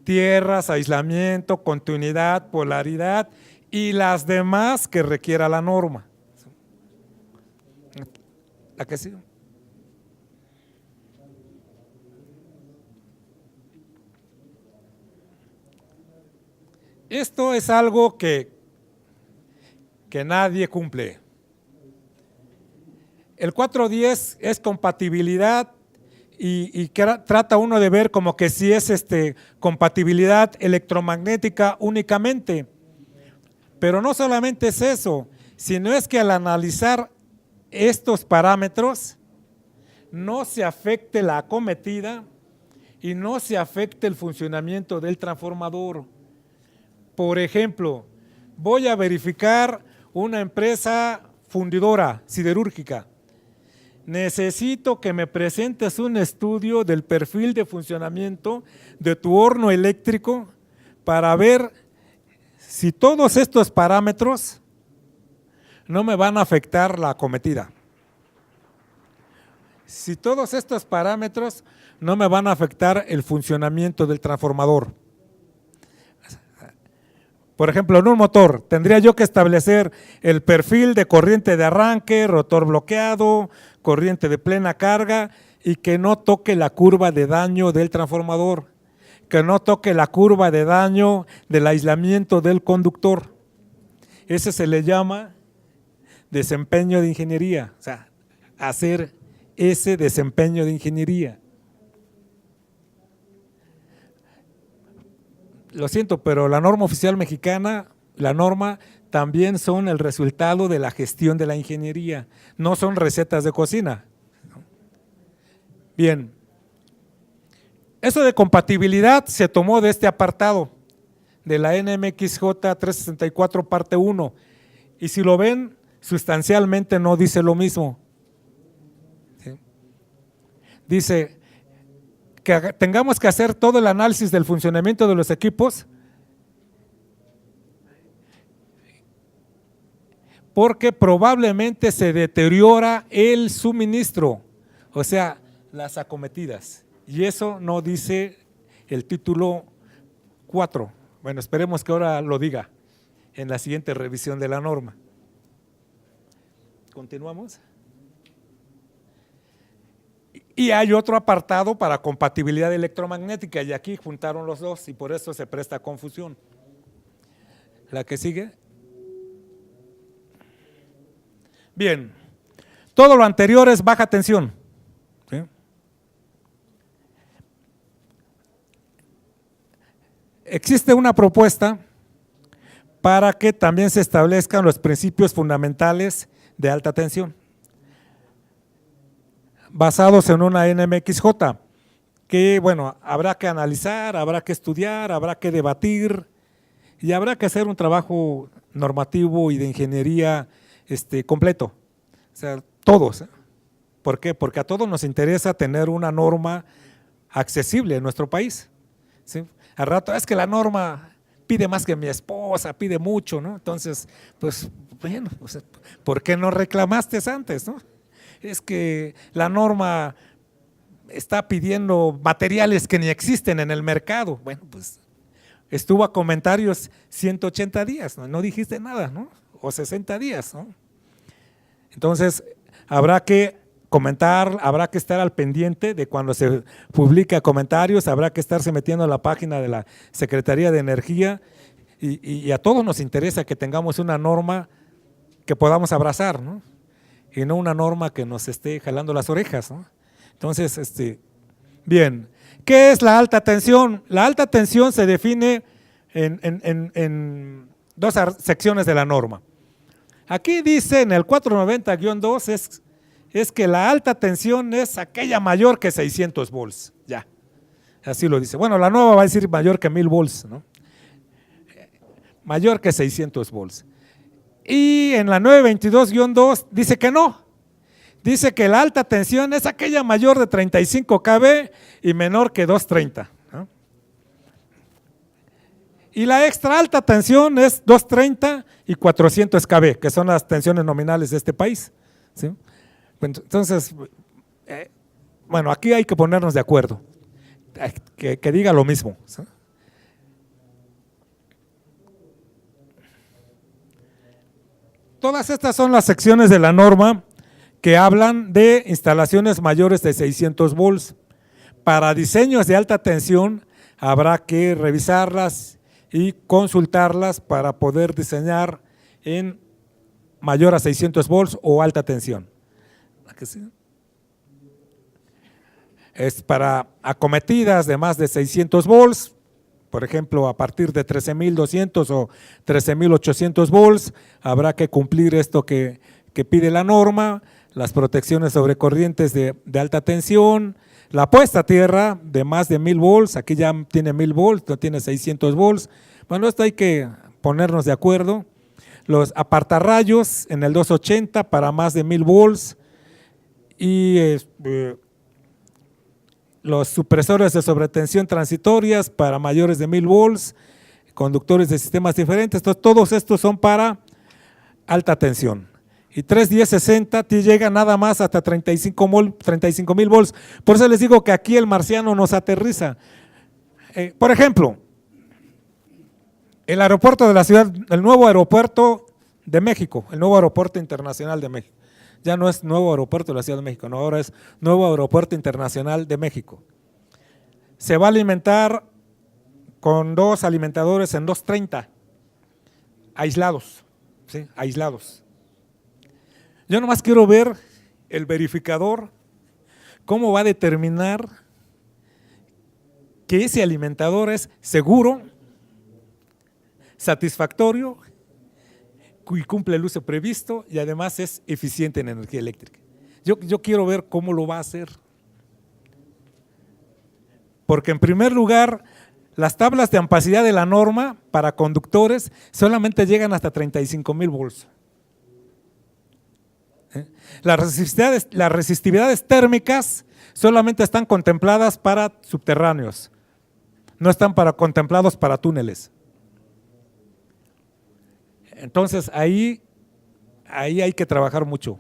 tierras, aislamiento, continuidad, polaridad y las demás que requiera la norma. ¿La que sí? Esto es algo que nadie cumple. El 410 es compatibilidad y trata uno de ver como que si es compatibilidad electromagnética únicamente, pero no solamente es eso, sino es que al analizar estos parámetros no se afecte la acometida y no se afecte el funcionamiento del transformador. Por ejemplo, voy a verificar una empresa fundidora siderúrgica. Necesito que me presentes un estudio del perfil de funcionamiento de tu horno eléctrico para ver si todos estos parámetros no me van a afectar la acometida. Si todos estos parámetros no me van a afectar el funcionamiento del transformador. Por ejemplo, en un motor tendría yo que establecer el perfil de corriente de arranque, rotor bloqueado, corriente de plena carga y que no toque la curva de daño del transformador, que no toque la curva de daño del aislamiento del conductor. Ese se le llama desempeño de ingeniería, o sea, hacer ese desempeño de ingeniería. Lo siento, pero la norma oficial mexicana, la norma también son el resultado de la gestión de la ingeniería, no son recetas de cocina. Bien, eso de compatibilidad se tomó de este apartado, de la NMXJ 364 parte 1, y si lo ven, sustancialmente no dice lo mismo. ¿Sí? Dice que tengamos que hacer todo el análisis del funcionamiento de los equipos porque probablemente se deteriora el suministro, o sea, las acometidas, y eso no dice el título 4. Bueno, esperemos que ahora lo diga en la siguiente revisión de la norma. Continuamos. Y hay otro apartado para compatibilidad electromagnética y aquí juntaron los dos y por eso se presta confusión. ¿La que sigue? Bien, todo lo anterior es baja tensión. ¿Sí? Existe una propuesta para que también se establezcan los principios fundamentales de alta tensión, basados en una NMXJ, que bueno, habrá que analizar, habrá que estudiar, habrá que debatir y habrá que hacer un trabajo normativo y de ingeniería completo, o sea, todos. ¿Por qué? Porque a todos nos interesa tener una norma accesible en nuestro país. ¿Sí? Al rato, es que la norma pide más que mi esposa, pide mucho, ¿no? Entonces, pues bueno, pues, ¿por qué no reclamaste antes, no? Es que la norma está pidiendo materiales que ni existen en el mercado. Bueno, pues estuvo a comentarios 180 días, no dijiste nada, ¿no? O 60 días, ¿no? Entonces, habrá que comentar, habrá que estar al pendiente de cuando se publica comentarios, habrá que estarse metiendo a la página de la Secretaría de Energía y a todos nos interesa que tengamos una norma que podamos abrazar, ¿no? Y no una norma que nos esté jalando las orejas, ¿no? Entonces, bien, ¿qué es la alta tensión? La alta tensión se define en dos secciones de la norma. Aquí dice en el 490-2 es que la alta tensión es aquella mayor que 600 volts, ya, así lo dice. Bueno, la nueva va a decir mayor que 1000 volts, ¿no? Mayor que 600 volts. Y en la 922-2 dice que no, dice que la alta tensión es aquella mayor de 35 kV y menor que 230, ¿no? Y la extra alta tensión es 230 y 400 kV, que son las tensiones nominales de este país, ¿sí? Entonces, bueno, aquí hay que ponernos de acuerdo, que diga lo mismo, ¿sí? Todas estas son las secciones de la norma que hablan de instalaciones mayores de 600 volts. Para diseños de alta tensión habrá que revisarlas y consultarlas para poder diseñar en mayor a 600 volts o alta tensión. Es para acometidas de más de 600 volts, por ejemplo, a partir de 13.200 o 13.800 volts, habrá que cumplir esto que pide la norma, las protecciones sobre corrientes de alta tensión, la puesta a tierra de más de 1000 volts, aquí ya tiene 1000 volts, no tiene 600 volts, bueno, esto hay que ponernos de acuerdo. Los apartarrayos en el 280 para más de 1000 volts y los supresores de sobretensión transitorias para mayores de 1000 volts, conductores de sistemas diferentes, entonces todos estos son para alta tensión. Y 310-60 llega nada más hasta 35.000 volts, por eso les digo que aquí el marciano nos aterriza. Por ejemplo, el aeropuerto de la ciudad, el nuevo aeropuerto de México, el nuevo aeropuerto internacional de México. Ya no es nuevo aeropuerto de la Ciudad de México, no, ahora es nuevo aeropuerto internacional de México. Se va a alimentar con 2 alimentadores en 230, aislados, ¿sí? Aislados. Yo nomás quiero ver el verificador, cómo va a determinar que ese alimentador es seguro, satisfactorio y cumple el uso previsto y además es eficiente en energía eléctrica. Yo quiero ver cómo lo va a hacer. Porque en primer lugar, las tablas de amperabilidad de la norma para conductores solamente llegan hasta 35.000 volts. Las resistividades térmicas solamente están contempladas para subterráneos, no están contemplados para túneles. Entonces ahí hay que trabajar mucho.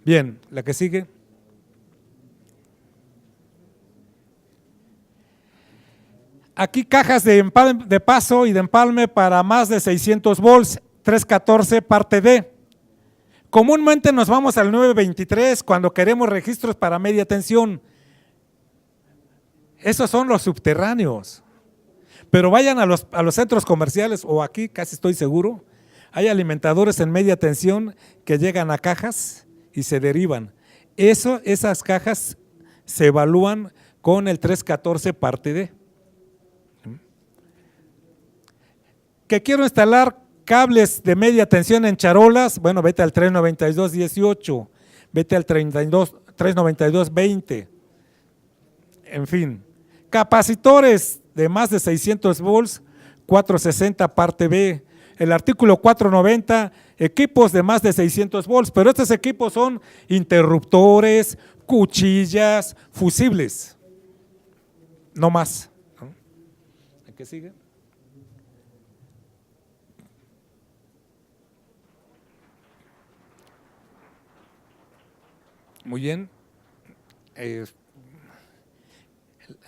Bien, la que sigue. Aquí cajas de paso y de empalme para más de 600 volts, 314 parte D. Comúnmente nos vamos al 923 cuando queremos registros para media tensión. Esos son los subterráneos. Pero vayan a los centros comerciales, o aquí casi estoy seguro, hay alimentadores en media tensión que llegan a cajas y se derivan. Esas cajas se evalúan con el 314 parte D. Que quiero instalar cables de media tensión en charolas, bueno, vete al 392-18, vete al 392-20, en fin. Capacitores de más de 600 volts, 460 parte B. El artículo 490, equipos de más de 600 volts, pero estos equipos son interruptores, cuchillas, fusibles, no más. ¿Qué sigue? Muy bien.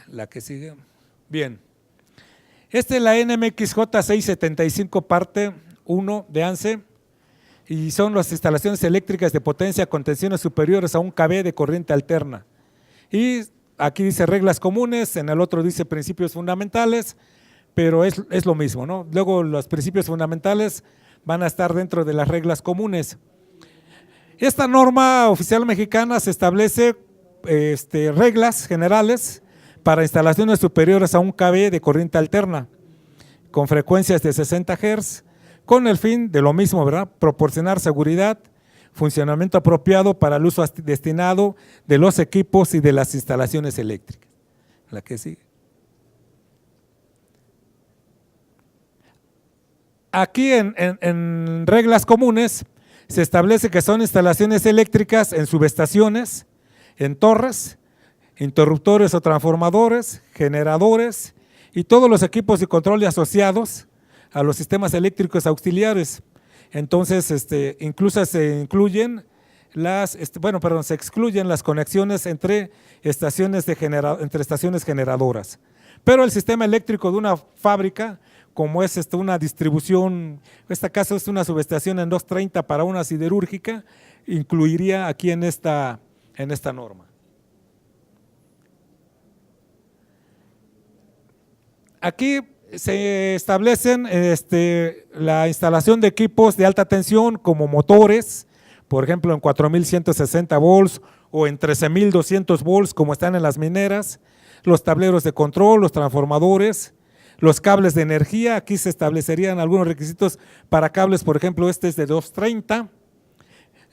La que sigue. Bien. Esta es la NMXJ 675 parte 1 de ANSE y son las instalaciones eléctricas de potencia con tensiones superiores a 1 kV de corriente alterna. Y aquí dice reglas comunes, en el otro dice principios fundamentales, pero es lo mismo, ¿no? Luego los principios fundamentales van a estar dentro de las reglas comunes. Esta norma oficial mexicana se establece reglas generales para instalaciones superiores a 1 kV de corriente alterna, con frecuencias de 60 Hz, con el fin de lo mismo, ¿verdad? Proporcionar seguridad, funcionamiento apropiado para el uso destinado de los equipos y de las instalaciones eléctricas. La que sigue. Aquí en reglas comunes se establece que son instalaciones eléctricas en subestaciones, en torres, interruptores o transformadores, generadores y todos los equipos de control asociados a los sistemas eléctricos auxiliares. Entonces, incluso se excluyen las conexiones entre estaciones generadoras. Pero el sistema eléctrico de una fábrica, como es una distribución, en este caso es una subestación en 230 para una siderúrgica, incluiría aquí en esta norma. Aquí se establecen la instalación de equipos de alta tensión como motores, por ejemplo en 4160 volts o en 13200 volts como están en las mineras, los tableros de control, los transformadores, los cables de energía. Aquí se establecerían algunos requisitos para cables, por ejemplo este es de 230,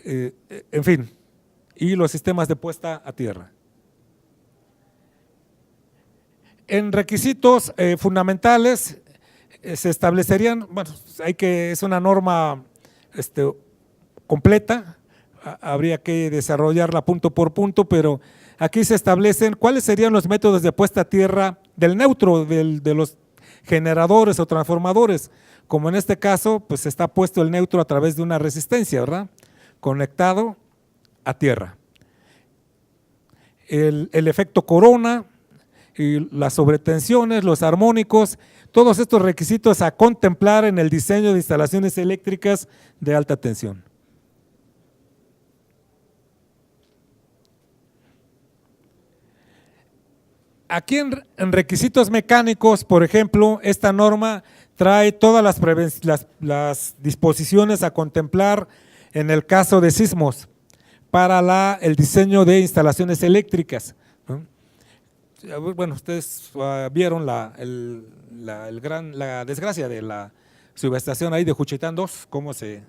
en fin, y los sistemas de puesta a tierra. En requisitos fundamentales se establecerían, es una norma completa, habría que desarrollarla punto por punto, pero aquí se establecen cuáles serían los métodos de puesta a tierra del neutro, de los generadores o transformadores, como en este caso, pues está puesto el neutro a través de una resistencia, ¿verdad? Conectado a tierra. El efecto corona y las sobretensiones, los armónicos, todos estos requisitos a contemplar en el diseño de instalaciones eléctricas de alta tensión. Aquí en requisitos mecánicos, por ejemplo, esta norma trae todas las disposiciones a contemplar en el caso de sismos para el diseño de instalaciones eléctricas, ¿no? Bueno, ustedes vieron la desgracia de la subestación ahí de Juchitán 2, cómo se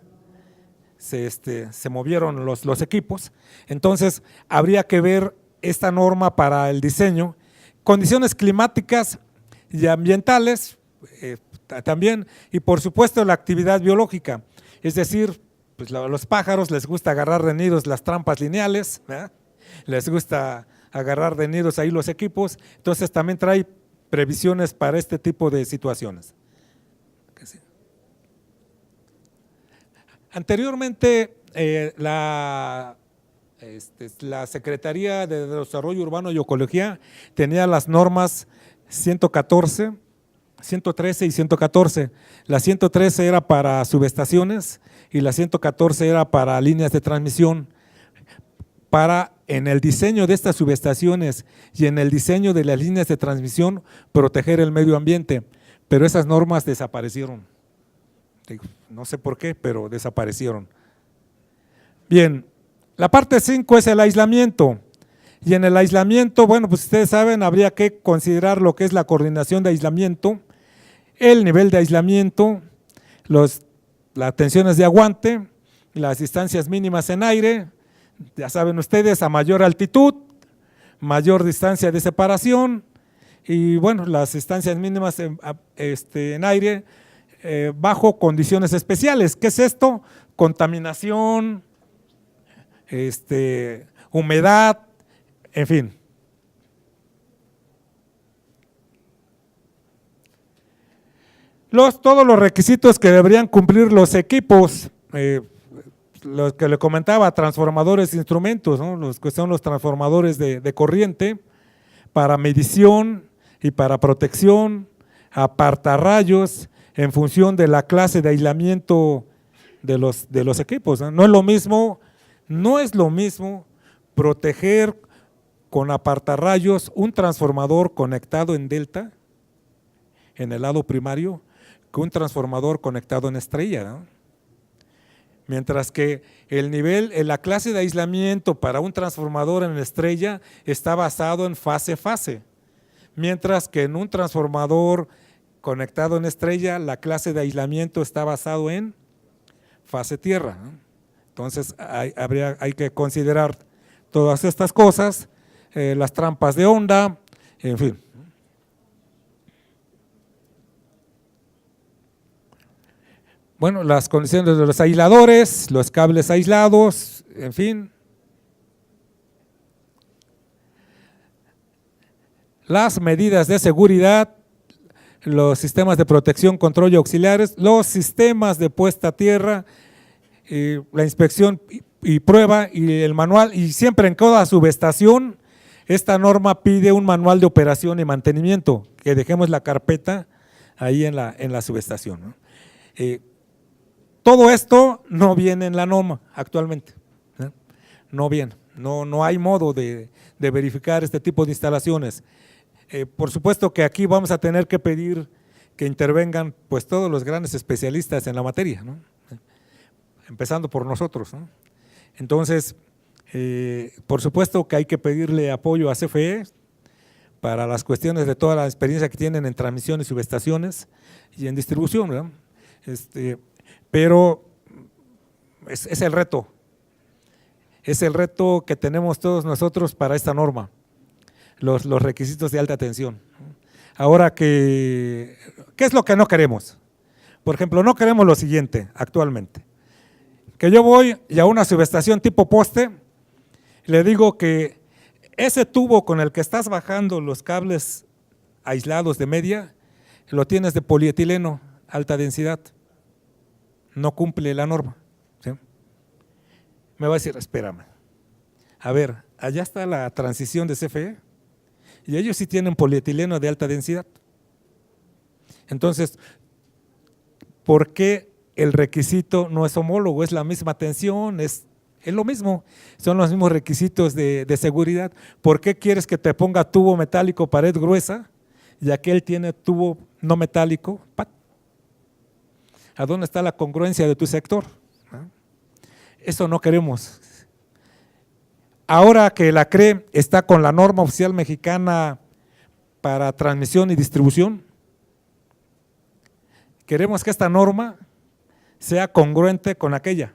movieron los equipos. Entonces, habría que ver esta norma para el diseño, condiciones climáticas y ambientales también, y por supuesto la actividad biológica, es decir, pues los pájaros les gusta agarrar de nidos las trampas lineales, ¿verdad? Les gusta agarrar de nidos ahí los equipos, entonces también trae previsiones para este tipo de situaciones. Anteriormente la Secretaría de Desarrollo Urbano y Ecología tenía las normas 114, 113 y 114. La 113 era para subestaciones y la 114 era para líneas de transmisión, para en el diseño de estas subestaciones y en el diseño de las líneas de transmisión proteger el medio ambiente, pero esas normas desaparecieron. No sé por qué, pero desaparecieron. Bien, la parte 5 es el aislamiento, y en el aislamiento, bueno, pues ustedes saben, habría que considerar lo que es la coordinación de aislamiento, el nivel de aislamiento, las tensiones de aguante, las distancias mínimas en aire. Ya saben ustedes, a mayor altitud, mayor distancia de separación, y bueno, las distancias mínimas en aire bajo condiciones especiales. ¿Qué es esto? Contaminación, humedad, en fin. Todos los requisitos que deberían cumplir los equipos, los que le comentaba, transformadores e instrumentos, ¿no? Los que son los transformadores de corriente, para medición y para protección, apartarrayos, en función de la clase de aislamiento de los equipos, ¿no? No es lo mismo proteger con apartarrayos un transformador conectado en delta en el lado primario que un transformador conectado en estrella, ¿no? Mientras que el nivel, en la clase de aislamiento para un transformador en estrella está basado en fase-fase, mientras que en un transformador conectado en estrella la clase de aislamiento está basado en fase-tierra, ¿no? Entonces hay que considerar todas estas cosas, las trampas de onda, en fin. Bueno, las condiciones de los aisladores, los cables aislados, en fin. Las medidas de seguridad, los sistemas de protección, control y auxiliares, los sistemas de puesta a tierra, la inspección y prueba y el manual, y siempre en cada subestación esta norma pide un manual de operación y mantenimiento, que dejemos la carpeta ahí en la subestación, ¿no? Todo esto no viene en la norma actualmente, ¿no? No viene, no hay modo de verificar este tipo de instalaciones. Por supuesto que aquí vamos a tener que pedir que intervengan pues todos los grandes especialistas en la materia, ¿no? Empezando por nosotros, ¿no? Entonces, por supuesto que hay que pedirle apoyo a CFE para las cuestiones de toda la experiencia que tienen en transmisión y subestaciones y en distribución, ¿verdad? Pero es el reto que tenemos todos nosotros para esta norma, los requisitos de alta tensión. Ahora, ¿qué es lo que no queremos? Por ejemplo, no queremos lo siguiente actualmente, que yo voy y a una subestación tipo poste, le digo que ese tubo con el que estás bajando los cables aislados de media, lo tienes de polietileno, alta densidad. No cumple la norma, ¿sí? Me va a decir, espérame, a ver, allá está la transición de CFE y ellos sí tienen polietileno de alta densidad. Entonces, ¿por qué el requisito no es homólogo? Es la misma tensión, es lo mismo, son los mismos requisitos de seguridad. ¿Por qué quieres que te ponga tubo metálico pared gruesa y aquel tiene tubo no metálico? ¿A dónde está la congruencia de tu sector? Eso no queremos. Ahora que la CRE está con la norma oficial mexicana para transmisión y distribución, queremos que esta norma sea congruente con aquella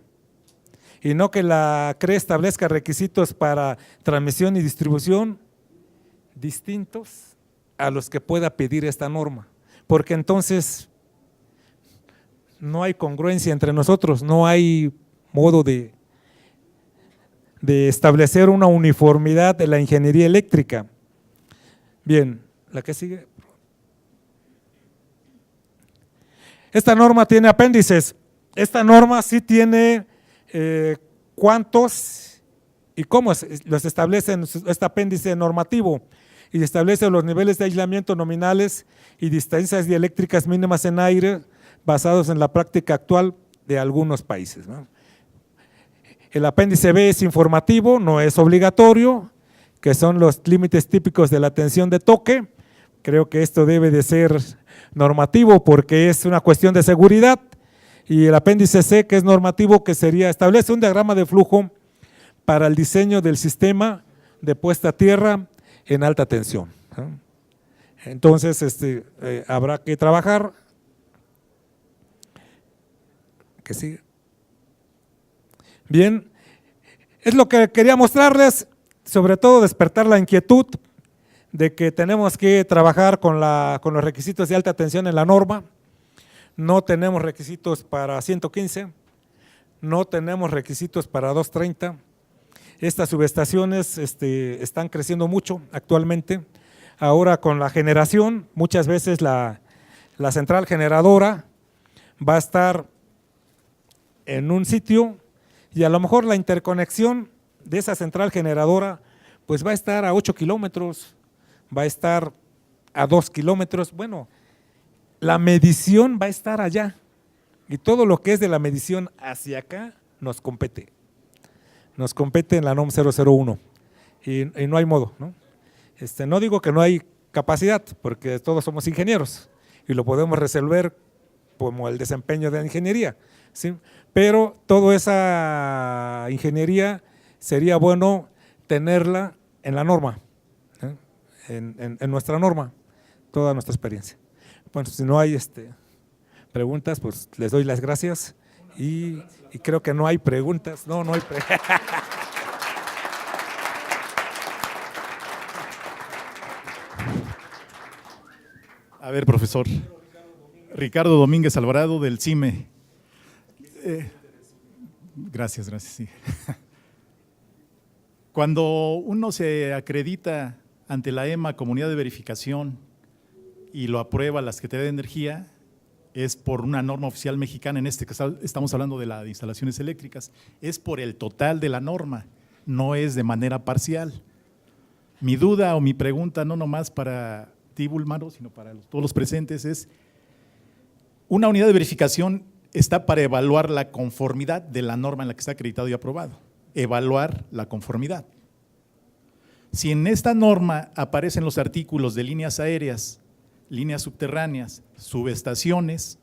y no que la CRE establezca requisitos para transmisión y distribución distintos a los que pueda pedir esta norma, porque entonces no hay congruencia entre nosotros, no hay modo de establecer una uniformidad de la ingeniería eléctrica. Bien, la que sigue. Esta norma tiene apéndices. Esta norma sí tiene cuántos y cómo los establece en este apéndice normativo y establece los niveles de aislamiento nominales y distancias dieléctricas mínimas en aire basados en la práctica actual de algunos países, ¿no? El apéndice B es informativo, no es obligatorio, que son los límites típicos de la tensión de toque. Creo que esto debe de ser normativo porque es una cuestión de seguridad. Y el apéndice C, que es normativo, que establece un diagrama de flujo para el diseño del sistema de puesta a tierra en alta tensión, ¿no? Entonces, habrá que trabajar. ¿Qué sigue? Bien, es lo que quería mostrarles, sobre todo despertar la inquietud de que tenemos que trabajar con los requisitos de alta tensión en la norma. No tenemos requisitos para 115, no tenemos requisitos para 230. Estas subestaciones están creciendo mucho actualmente. Ahora con la generación, muchas veces la central generadora va a estar en un sitio y a lo mejor la interconexión de esa central generadora pues va a estar a 8 kilómetros, va a estar a 2 kilómetros. Bueno, la medición va a estar allá y todo lo que es de la medición hacia acá nos compete en la NOM 001 y no hay modo, ¿no? No digo que no hay capacidad porque todos somos ingenieros y lo podemos resolver como el desempeño de la ingeniería, ¿sí? Pero toda esa ingeniería sería bueno tenerla en la norma, ¿eh? en nuestra norma, toda nuestra experiencia. Bueno, si no hay preguntas, pues les doy las gracias y creo que no hay preguntas. No hay preguntas. A ver, profesor. Ricardo Domínguez Alvarado, del CIME. Gracias, sí. Cuando uno se acredita ante la EMA, Comunidad de Verificación, y lo aprueba la Secretaría de Energía, es por una norma oficial mexicana, en este caso estamos hablando de la de instalaciones eléctricas, es por el total de la norma, no es de manera parcial. Mi duda o mi pregunta, no nomás para ti, Bulmaro, sino para todos los presentes, es: una unidad de verificación está para evaluar la conformidad de la norma en la que está acreditado y aprobado, evaluar la conformidad. Si en esta norma aparecen los artículos de líneas aéreas, líneas subterráneas, subestaciones,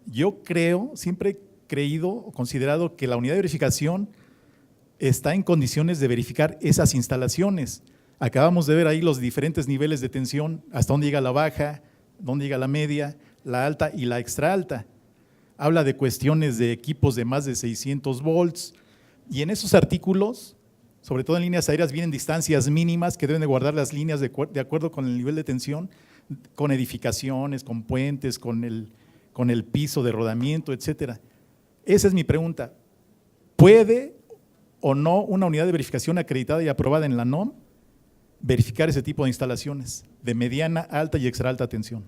yo creo, siempre he creído o considerado que la unidad de verificación está en condiciones de verificar esas instalaciones. Acabamos de ver ahí los diferentes niveles de tensión, hasta dónde llega la baja, dónde llega la media, la alta y la extra alta. Habla de cuestiones de equipos de más de 600 volts, y en esos artículos, sobre todo en líneas aéreas, vienen distancias mínimas que deben de guardar las líneas de acuerdo con el nivel de tensión, con edificaciones, con puentes, con el piso de rodamiento, etcétera. Esa es mi pregunta. ¿Puede o no una unidad de verificación acreditada y aprobada en la NOM verificar ese tipo de instalaciones de mediana, alta y extra alta tensión?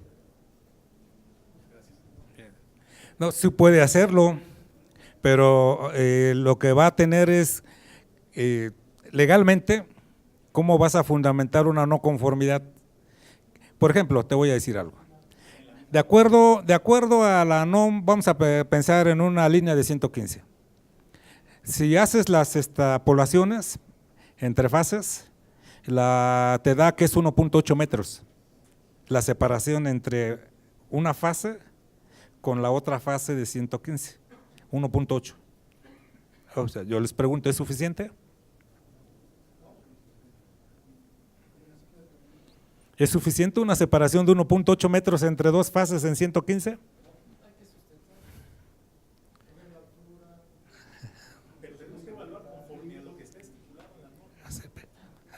No, sí puede hacerlo, pero lo que va a tener es, legalmente, ¿cómo vas a fundamentar una no conformidad? Por ejemplo, te voy a decir algo. De acuerdo a la NOM, vamos a pensar en una línea de 115. Si haces las poblaciones entre fases, te da que es 1.8 metros, la separación entre una fase con la otra fase de 115, 1.8. O sea, yo les pregunto, ¿es suficiente? ¿Es suficiente una separación de 1.8 metros entre dos fases en 115?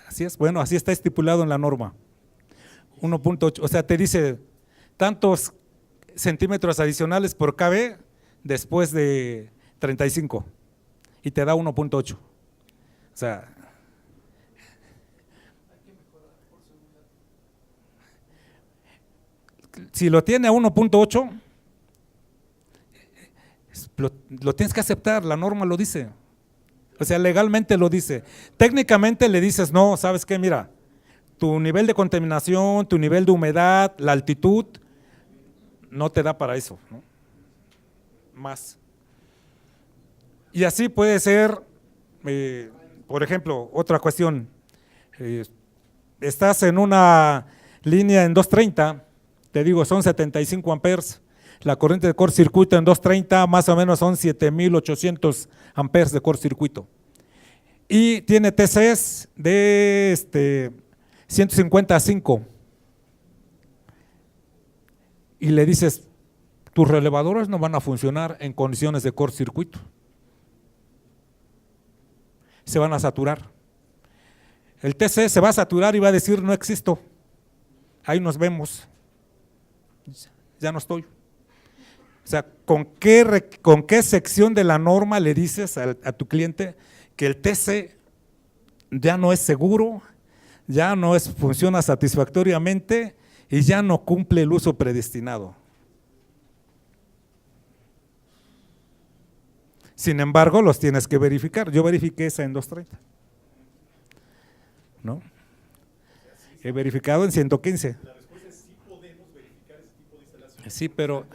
Así es, bueno, así está estipulado en la norma. 1.8, o sea, te dice tantos centímetros adicionales por KB después de 35 y te da 1.8. O sea, si lo tiene a 1.8, lo tienes que aceptar, la norma lo dice. O sea, legalmente lo dice. Técnicamente le dices, no, ¿sabes qué? Mira, tu nivel de contaminación, tu nivel de humedad, la altitud, no te da para eso, ¿no? Más. Y así puede ser, por ejemplo, otra cuestión. Estás en una línea en 230, te digo, son 75 amperes. La corriente de cortocircuito en 230 más o menos son 7,800 amperes de cortocircuito. Y tiene TCs de 150 a 5. Y le dices, tus relevadores no van a funcionar en condiciones de cortocircuito. Se van a saturar. El TC se va a saturar y va a decir, no existo. Ahí nos vemos. Ya no estoy. O sea, ¿con qué sección de la norma le dices a tu cliente que el TC ya no es seguro, ya no funciona satisfactoriamente y ya no cumple el uso predestinado? Sin embargo, los tienes que verificar. Yo verifiqué esa en 230. ¿No? He verificado en 115. La respuesta es sí podemos verificar ese tipo de instalaciones. Sí, pero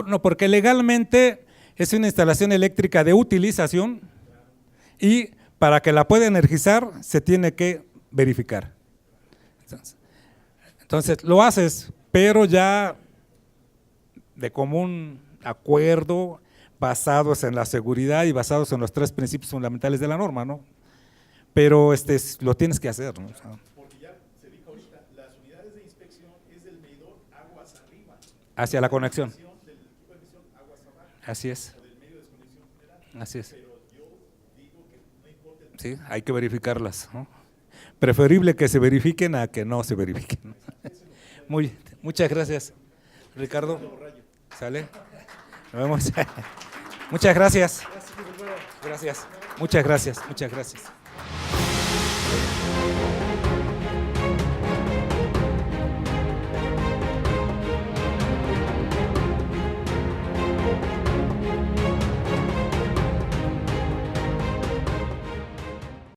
no, porque legalmente es una instalación eléctrica de utilización y para que la pueda energizar se tiene que verificar. Entonces, lo haces, pero ya de común acuerdo, basados en la seguridad y basados en los 3 principios fundamentales de la norma, ¿no? Pero lo tienes que hacer, ¿no? O sea, Porque ya se dijo ahorita, las unidades de inspección es del medidor aguas arriba. hacia la conexión. Del equipo de emisión aguas abajo. Así es, O del medio de desconexión general. así es. Pero yo digo que no importa. Sí, hay que verificarlas, ¿no? Preferible que se verifiquen a que no se verifiquen. Muchas gracias, Ricardo. ¿Sale? Nos vemos. Muchas gracias. Gracias. Muchas gracias. Muchas gracias.